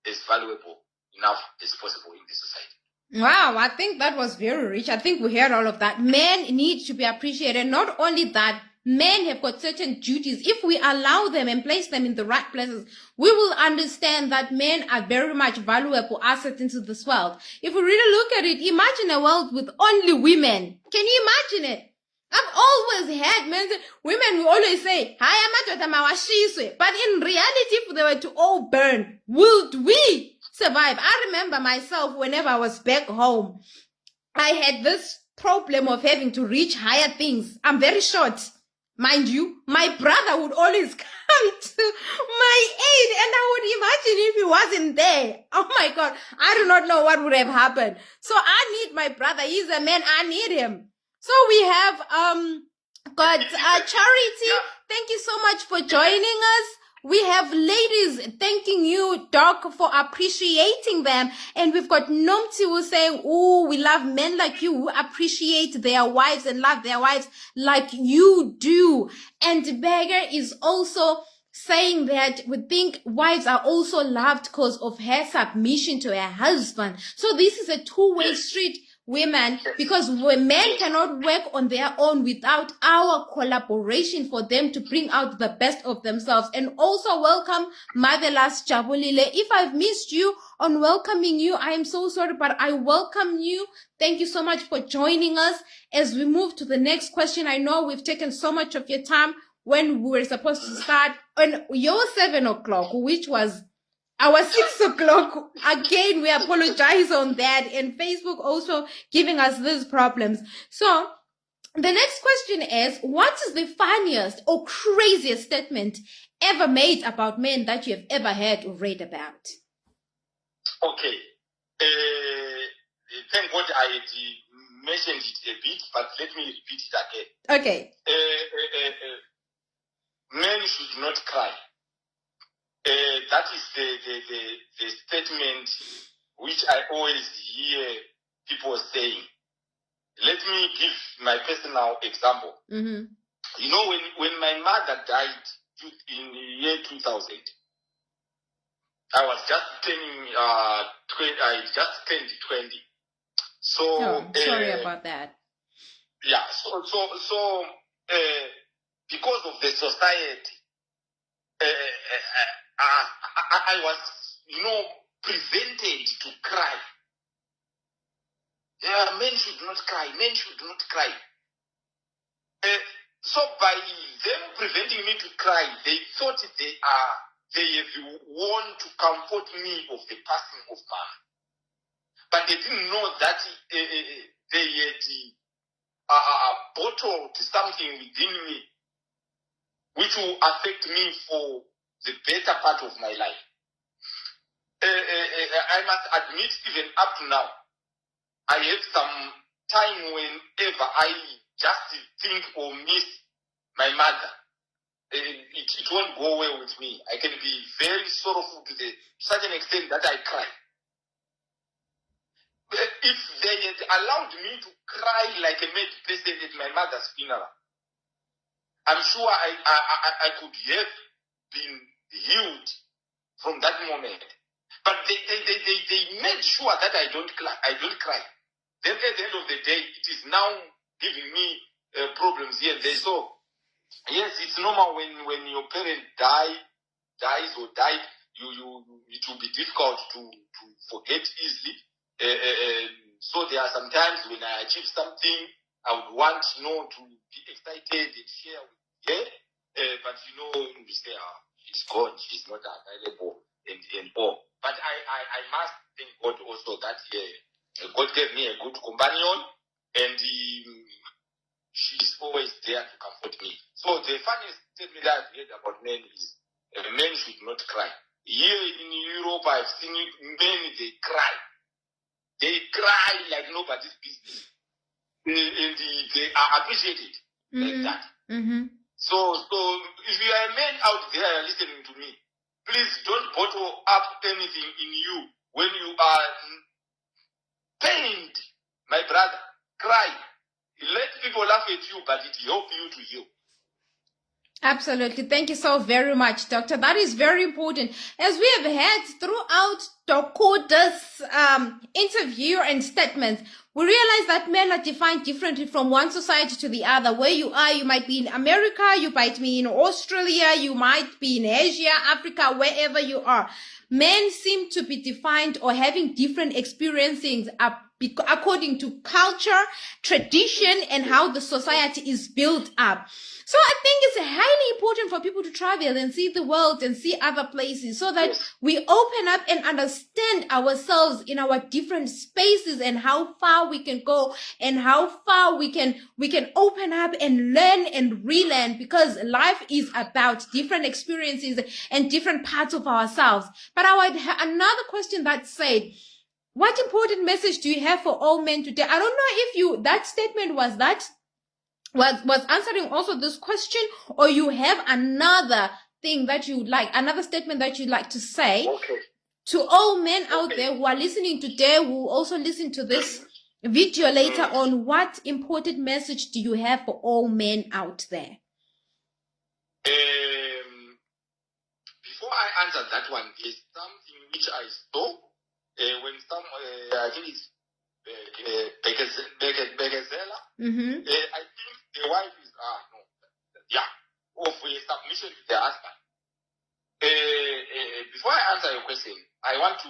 as valuable enough as possible in the society. Wow, I think that was very rich. I think we heard all of that. Men need to be appreciated. Not only that, men have got certain duties. If we allow them and place them in the right places, we will understand that men are very much valuable assets into this world. If we really look at it, imagine a world with only women. Can you imagine it? I've always had men, women will always say, but in reality, if they were to all burn, would we survive? I remember myself whenever I was back home, I had this problem of having to reach higher things. I'm very short, mind you. My brother would always come to my aid, and I would imagine if he wasn't there. Oh my God, I do not know what would have happened. So I need my brother. He's a man. I need him. So we have got Charity. Thank you so much for joining us. We have ladies thanking you, Doc, for appreciating them. And we've got Nomti who's saying, oh, we love men like you who appreciate their wives and love their wives like you do. And Beggar is also saying that we think wives are also loved because of her submission to her husband. So this is a two-way street, women, because men cannot work on their own without our collaboration for them to bring out the best of themselves. And also welcome Motherless Jabulile. If I've missed you on welcoming you, I am so sorry, but I welcome you. Thank you so much for joining us. As we move to the next question, I know we've taken so much of your time when we were supposed to start on your 7 o'clock, which was our 6 o'clock. Again, we apologize on that. And Facebook also giving us these problems. So the next question is, what is the funniest or craziest statement ever made about men that you have ever heard or read about? Okay. Thank God I mentioned it a bit, but let me repeat it again. Okay. Men should not cry. That is the statement which I always hear people saying. Let me give my personal example. Mm-hmm. You know, when my mother died in the year 2000, I was just turning, I just turned 20. So, Oh, sorry about that. yeah, so because of the society, I was, prevented to cry. Yeah, men should not cry. Men should not cry. So by them preventing me to cry, they thought they have want to comfort me of the passing of mom. But they didn't know that they had bottled something within me which will affect me for the better part of my life. I must admit, even up to now, I have some time whenever I just think or miss my mother. It won't go well with me. I can be very sorrowful to such an extent that I cry. If they had allowed me to cry like a mad person at my mother's funeral, I'm sure I could have been healed from that moment. But they made sure that I don't cry. Then at the end of the day, it is now giving me problems here and there. So, yes, it's normal when your parent dies, it will be difficult to forget easily. So there are some times when I achieve something, I would want to be excited and share with her. But we say, she's gone, she's not available, and all. But I must thank God also that God gave me a good companion, and she's always there to comfort me. So the funniest statement that I've heard about men is men should not cry. Here in Europe, I've seen men, they cry. They cry like nobody's business. And they are appreciated like that. Mm-hmm. So if you are a man out there listening to me, please don't bottle up anything in you when you are pained. My brother, cry. Let people laugh at you, but it helps you to heal. Absolutely. Thank you so very much, Doctor. That is very important. As we have had throughout Dakota's interview and statements, we realize that men are defined differently from one society to the other. Where you are, you might be in America, you might be in Australia, you might be in Asia, Africa, wherever you are. Men seem to be defined or having different experiences according to culture, tradition, and how the society is built up. So I think it's highly important for people to travel and see the world and see other places so that we open up and understand ourselves in our different spaces and how far we can go and how far we can open up and learn and relearn, because life is about different experiences and different parts of ourselves. But I would have another question that said, what important message do you have for all men today? I don't know if that statement was answering also this question, or you have another thing that you like, another statement that you'd like to say to all men out there who are listening today, who will also listen to this video later on. What important message do you have for all men out there? Before I answer that one, there's something which I saw when I think it's Begazela. I think the wife is of submission to the husband. Before I answer your question, I want to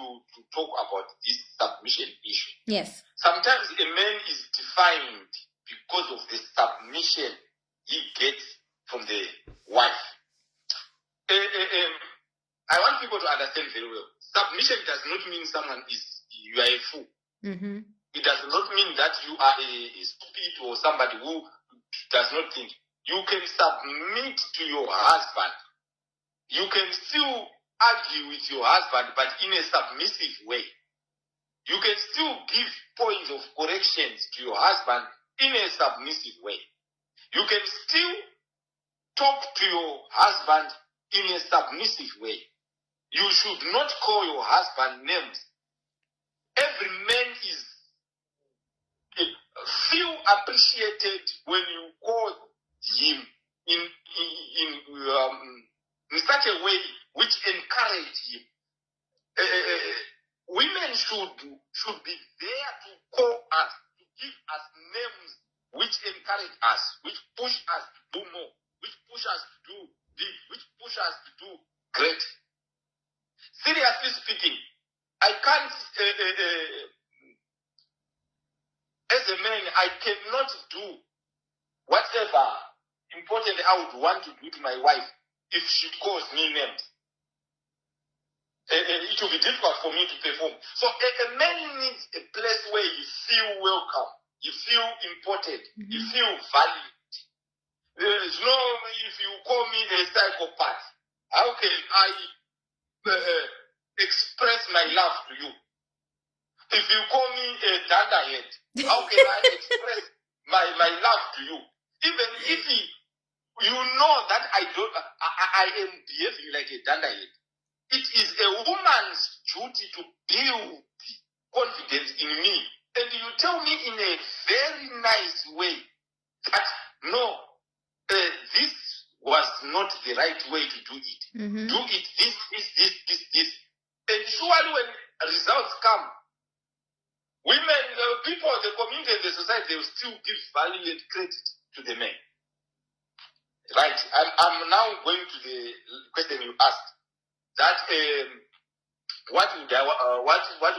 talk about this submission issue. Yes. Sometimes a man is defined because of the submission he gets from the wife. I want people to understand very well. Submission does not mean you are a fool. It does not mean that you are a stupid or somebody who does not think. You can submit to your husband. You can still argue with your husband, but in a submissive way. You can still give points of corrections to your husband in a submissive way. You can still talk to your husband in a submissive way. You should not call your husband names. Every man feel appreciated when you call him in such a way which encourage him. Women should be there to call us, to give us names which encourage us, which push us to do more, which push us to do big, which push us to do great. Seriously speaking, I can't, as a man, I cannot do whatever important I would want to do to my wife if she calls me names. It will be difficult for me to perform. So a man needs a place where you feel welcome, you feel important, you feel valued. There is no, if you call me a psychopath, how can I express my love to you? If you call me a dunderhead, how can I express my love to you? Even if you know that I am behaving like a dunderhead, it is a woman's duty to build confidence in me. And you tell me in a very nice way that, no, this was not the right way to do it. Do it this. And surely when results come, women, people, the community and the society, they will still give value and credit to the men. Right. I'm now going to the question you asked. That what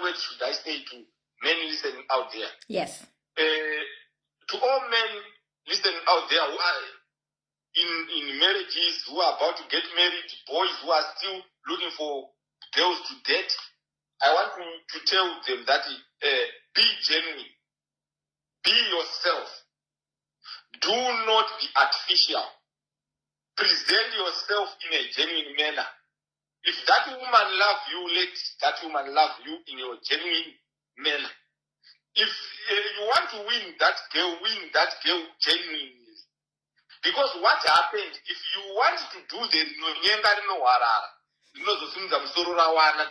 word should I say to men listening out there? Yes. To all men listening out there who are in marriages, who are about to get married, boys who are still looking for girls to date, I want to tell them that be genuine, be yourself. Do not be artificial. Present yourself in a genuine manner. If that woman loves you, let that woman love you in your genuine manner. If you want to win that girl genuinely. Because what happens, if you want to do the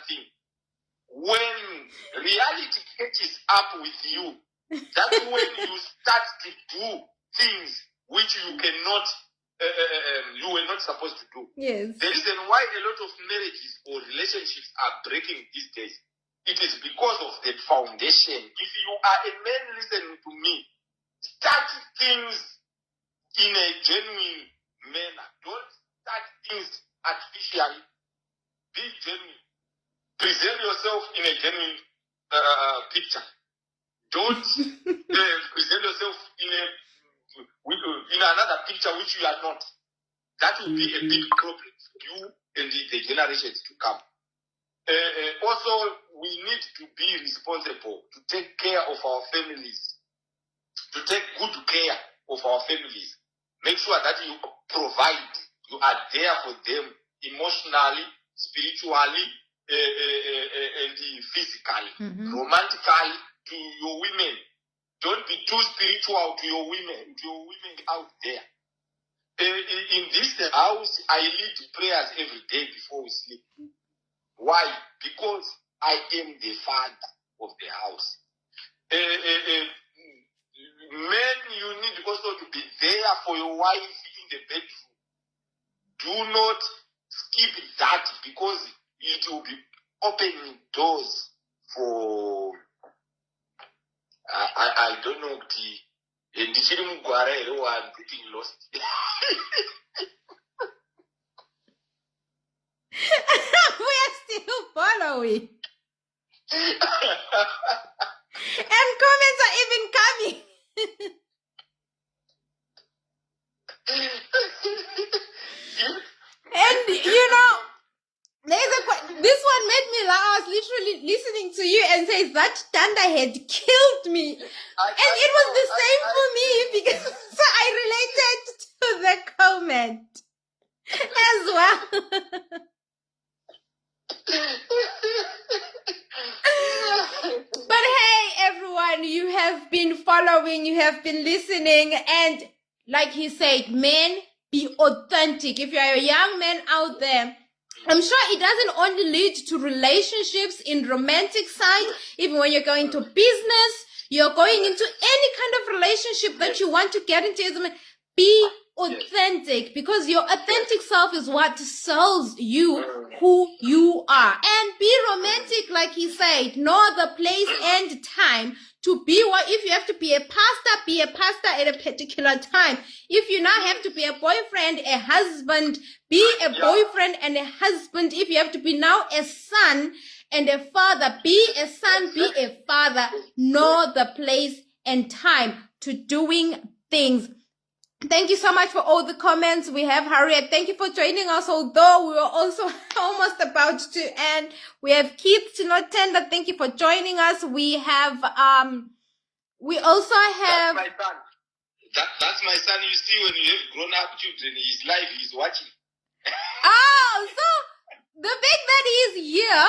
thing, when reality catches up with you, that's when you start to do things which you cannot you were not supposed to do. Yes. The reason why a lot of marriages or relationships are breaking these days, it is because of the foundation. If you are a man listening to me, start things in a genuine manner. Don't start things artificially. Be genuine. Present yourself in a genuine picture. Don't present yourself in another picture which you are not. That will be a big problem for you and the generations to come. Also, we need to be responsible to take care of our families, to take good care of our families. Make sure that you provide, you are there for them emotionally, spiritually, and physically, romantically to your women. Don't be too spiritual to your women out there. In this house, I lead prayers every day before we sleep. Why? Because I am the father of the house. Men, you need also to be there for your wife in the bedroom. Do not skip that because it will be opening doors for I don't know I'm getting lost. We are still following. And comments are even coming. And this one made me laugh. I was literally listening to you and says that thunderhead killed me. And it was the same for me because so I related to the comment as well. But hey, everyone, you have been following, you have been listening, and like he said, men, be authentic. If you're a young man out there, I'm sure it doesn't only lead to relationships in romantic side, even when you're going to business, you're going into any kind of relationship that you want to get into as a man, be authentic, because your authentic self is what sells you who you are. And be romantic, like he said. Know the place and time to be what. If you have to be a pastor at a particular time. If you now have to be a boyfriend, a husband, be a boyfriend and a husband. If you have to be now a son and a father, be a son, be a father. Know the place and time to doing things. Thank you so much for all the comments. We have Harriet. Thank you for joining us, although we were also almost about to end. We have Keith Chinotenda. Thank you for joining us. We have, we also have... That's my son. That's my son. You see, when you have grown up children, his life is watching. Oh, so the fact that he's here,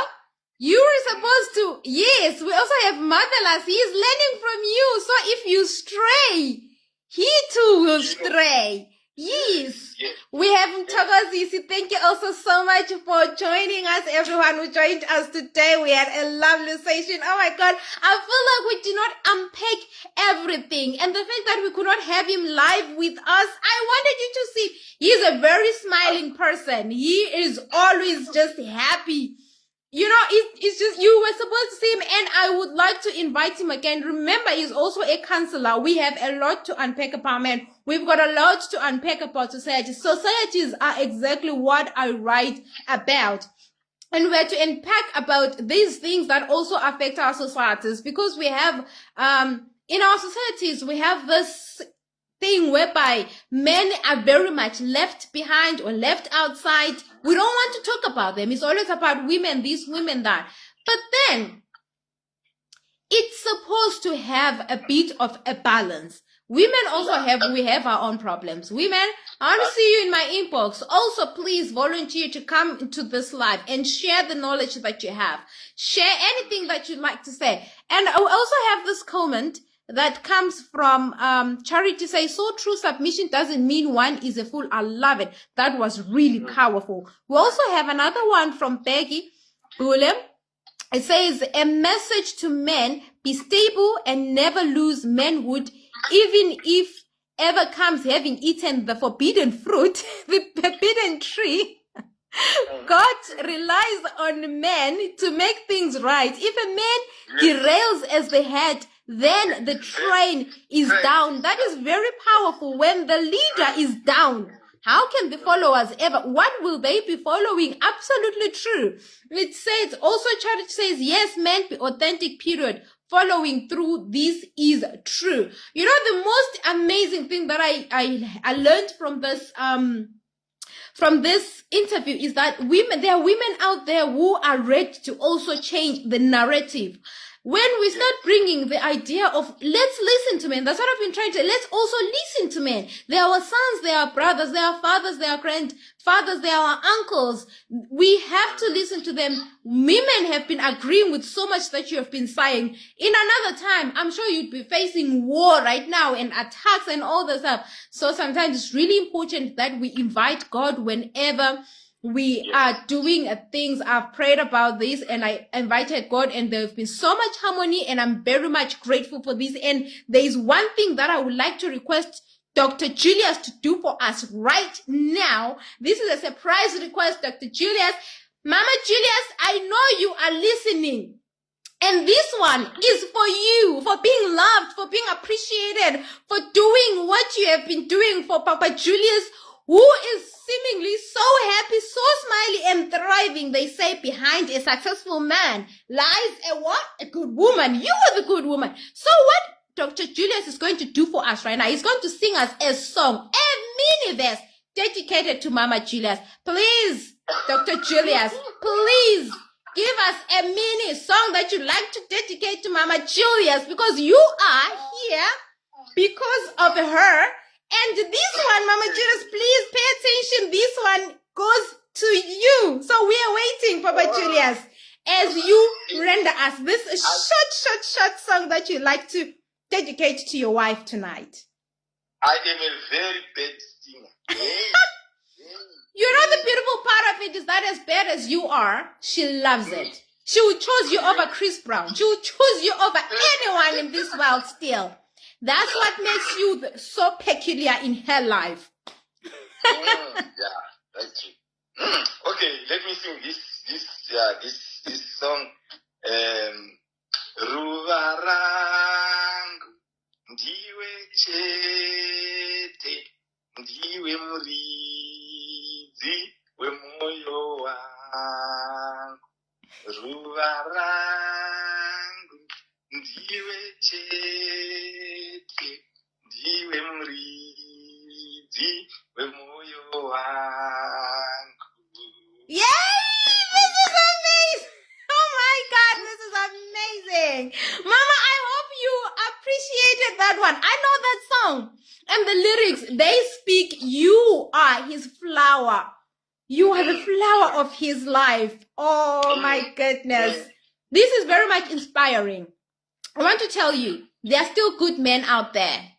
you were supposed to... Yes, we also have Motherless. He's learning from you. So if you stray, he too will stray. Yes. We have Mtogozisi. Thank you also so much for joining us, everyone who joined us today. We had a lovely session. Oh my God. I feel like we did not unpack everything. And the fact that we could not have him live with us, I wanted you to see he's a very smiling person. He is always just happy. You know, it's just, you were supposed to see him, and I would like to invite him again. Remember, he's also a counselor. We have a lot to unpack about men. We've got a lot to unpack about society. Societies are exactly what I write about. And we're to unpack about these things that also affect our societies, because we have, in our societies, we have this thing whereby men are very much left behind or left outside. We don't want to talk about them. It's always about women this, women that. But then it's supposed to have a bit of a balance. Women also we have our own problems. Women, I want to see you in my inbox. Also, please volunteer to come into this live and share the knowledge that you have. Share anything that you'd like to say. And I also have this comment that comes from Charity. Says, so true, submission doesn't mean one is a fool. I love it. That was really powerful. We also have another one from Peggy Bulem. It says, a message to men: be stable and never lose manhood, even if ever comes having eaten the forbidden fruit, the forbidden tree. God relies on men to make things right. If a man derails as the head, then the train is down. That is very powerful. When the leader is down, how can the followers ever? What will they be following? Absolutely true. It says, also Charity says, yes, men be authentic, period. Following through, this is true. You know, the most amazing thing that I learned from this interview is that there are women out there who are ready to also change the narrative. When we start bringing the idea of, let's listen to men, that's what I've been trying to, let's also listen to men. They are our sons, they are our brothers, they are our fathers, they are our grandfathers, they are our uncles. We have to listen to them. Women have been agreeing with so much that you have been saying. In another time, I'm sure you'd be facing war right now and attacks and all this stuff. So sometimes it's really important that we invite God whenever we are doing things. I've prayed about this and I invited God, and there's been so much harmony, and I'm very much grateful for this. And there is one thing that I would like to request Dr. Julius to do for us right now. This is a surprise request, Dr. Julius. Mama Julius, I know you are listening. And this one is for you, for being loved, for being appreciated, for doing what you have been doing for Papa Julius, who is seemingly so happy, so smiley and thriving. They say behind a successful man lies a what? A good woman. You are the good woman. So what Dr. Julius is going to do for us right now, he's going to sing us a song, a mini verse dedicated to Mama Julius. Please, Dr. Julius, please give us a mini song that you'd like to dedicate to Mama Julius, because you are here because of her. And this one, Mama Julius, please pay attention. This one goes to you. So we are waiting, Papa Julius, as you render us this short song that you'd like to dedicate to your wife tonight. I am a very bad singer. You know, the beautiful part of it is that as bad as you are, she loves it. She will choose you over Chris Brown. She will choose you over anyone in this world still. That's what makes you so peculiar in her life. Yeah, that's true. Okay, let me sing this song. Ruva rangu ndiwe chete, ndiwe muridzi wemoyo wangu. Ruva rangu ndiwe chete, ndiwe muridzi wemoyo wangu. Yay! This is amazing! Oh my God, this is amazing! Mama, I hope you appreciated that one. I know that song. And the lyrics, they speak, you are his flower. You are the flower of his life. Oh my goodness. This is very much inspiring. I want to tell you, there are still good men out there.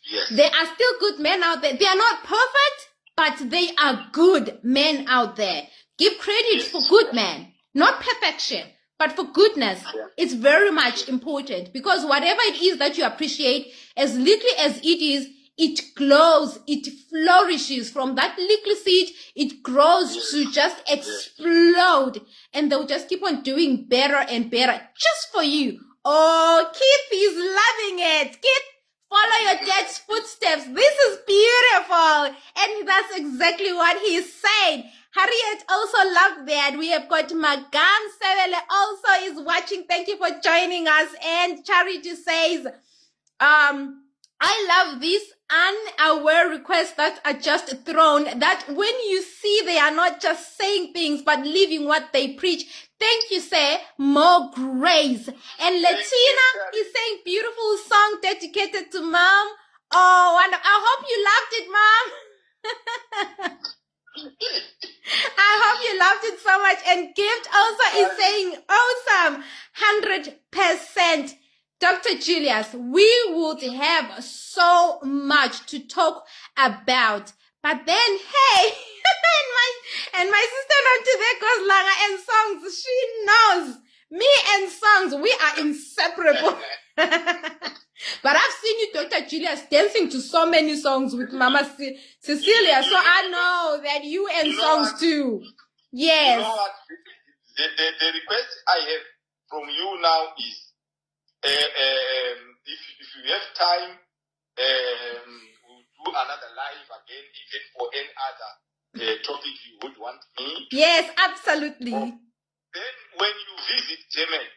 Yes. There are still good men out there. They are not perfect, but they are good men out there. Give credit for good men, not perfection, but for goodness. It's very much important, because whatever it is that you appreciate, as little as it is, it glows, it flourishes. From that little seed, it grows to just explode. And they'll just keep on doing better and better just for you. Oh, Keith is loving it. Keith, follow your dad's footsteps. This is beautiful. And that's exactly what he's saying. Harriet also loved that. We have got Magam Sevele also is watching. Thank you for joining us. And Charity says, I love these unaware requests that are just thrown, that when you see they are not just saying things, but living what they preach. Thank you, say, more grace. And Latina is saying, beautiful song dedicated to mom. Oh, and I hope you loved it, mom. I hope you loved it so much. And Gift also is saying, awesome, 100%. Dr. Julius, we would have so much to talk about. But then, hey, and my sister not today goes Langa and songs. She knows me and songs. We are inseparable. But I've seen you, Dr. Julius, dancing to so many songs with Mama Cecilia. So I know that you and songs too. Yes. You know what? The request I have from you now is, if you have time, we'll do another live again, even for any other topic you would want me. Yes, absolutely. Then when you visit Germany,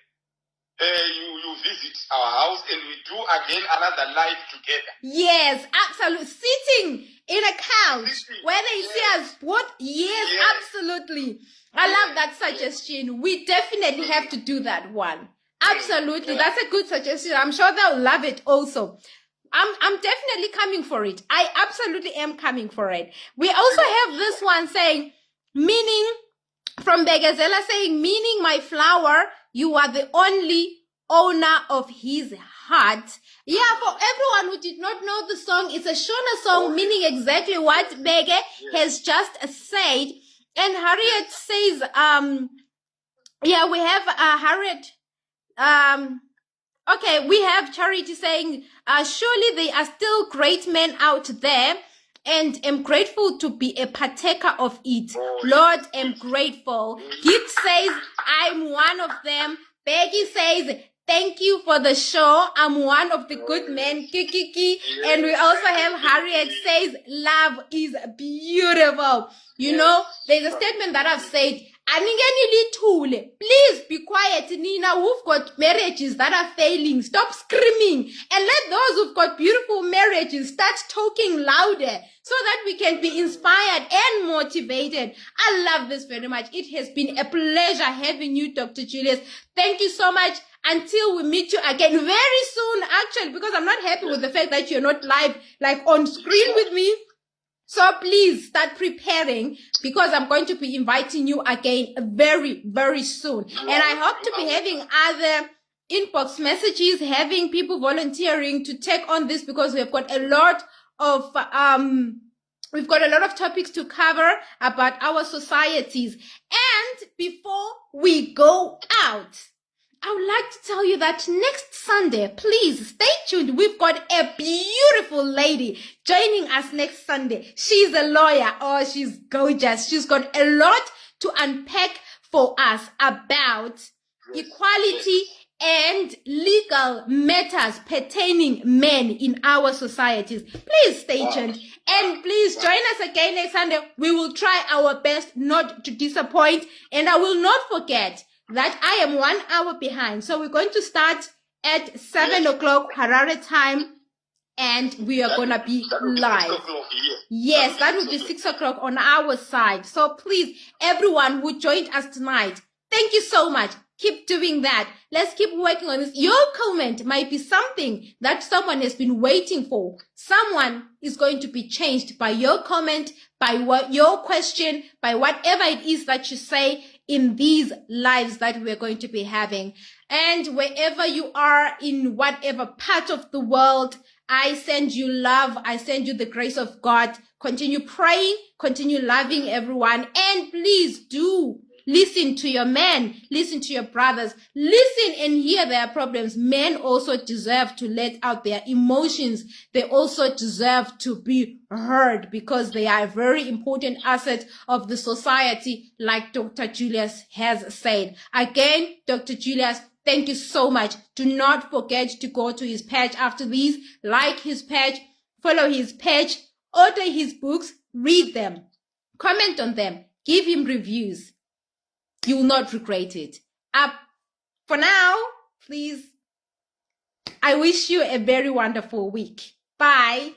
you visit our house and we do again another live together. Yes, absolutely. Sitting in a couch where they see us both. Yes, absolutely. I love that suggestion. We definitely have to do that one. Absolutely. That's a good suggestion. I'm sure they'll love it also. I'm definitely coming for it. I absolutely am coming for it. We also have this one saying, meaning, from Begazela saying, meaning my flower, you are the only owner of his heart. Yeah, for everyone who did not know the song, it's a Shona song, meaning exactly what Bege has just said. And Harriet says, yeah, we have Harriet. Okay, we have Charity saying, surely there are still great men out there, and am grateful to be a partaker of it. Lord, am grateful. Gift says, I'm one of them. Peggy says, thank you for the show. I'm one of the good men. Kikiki. And we also have Harriet says, love is beautiful. You know, there's a statement that I've said, please be quiet, Nina, who've got marriages that are failing. Stop screaming and let those who've got beautiful marriages start talking louder so that we can be inspired and motivated. I love this very much. It has been a pleasure having you, Dr. Julius. Thank you so much. Until we meet you again very soon, actually, because I'm not happy with the fact that you're not live, like on screen with me. So please start preparing, because I'm going to be inviting you again very, very soon. And I hope to be having other inbox messages, having people volunteering to take on this, because we've got a lot of, topics to cover about our societies. And before we go out, I would like to tell you that next Sunday, please stay tuned. We've got a beautiful lady joining us next Sunday. She's a lawyer. Oh, she's gorgeous. She's got a lot to unpack for us about equality and legal matters pertaining men in our societies. Please stay tuned and please join us again next Sunday. We will try our best not to disappoint, and I will not forget that I am 1 hour behind. So we're going to start at 7 o'clock Harare time, and we are going to be live. Yes, that will be 6 o'clock on our side. So please, everyone who joined us tonight, thank you so much. Keep doing that. Let's keep working on this. Your comment might be something that someone has been waiting for. Someone is going to be changed by your comment, by what your question, by whatever it is that you say in these lives that we're going to be having. And wherever you are, in whatever part of the world, I send you love. I send you the grace of God. Continue praying, continue loving everyone, and please do listen to your men, listen to your brothers, listen and hear their problems. Men also deserve to let out their emotions. They also deserve to be heard because they are a very important asset of the society, like Dr. Julius has said. Again, Dr. Julius, thank you so much. Do not forget to go to his page after these, like his page, follow his page, order his books, read them, comment on them, give him reviews. You will not regret it. For now, please, I wish you a very wonderful week. Bye.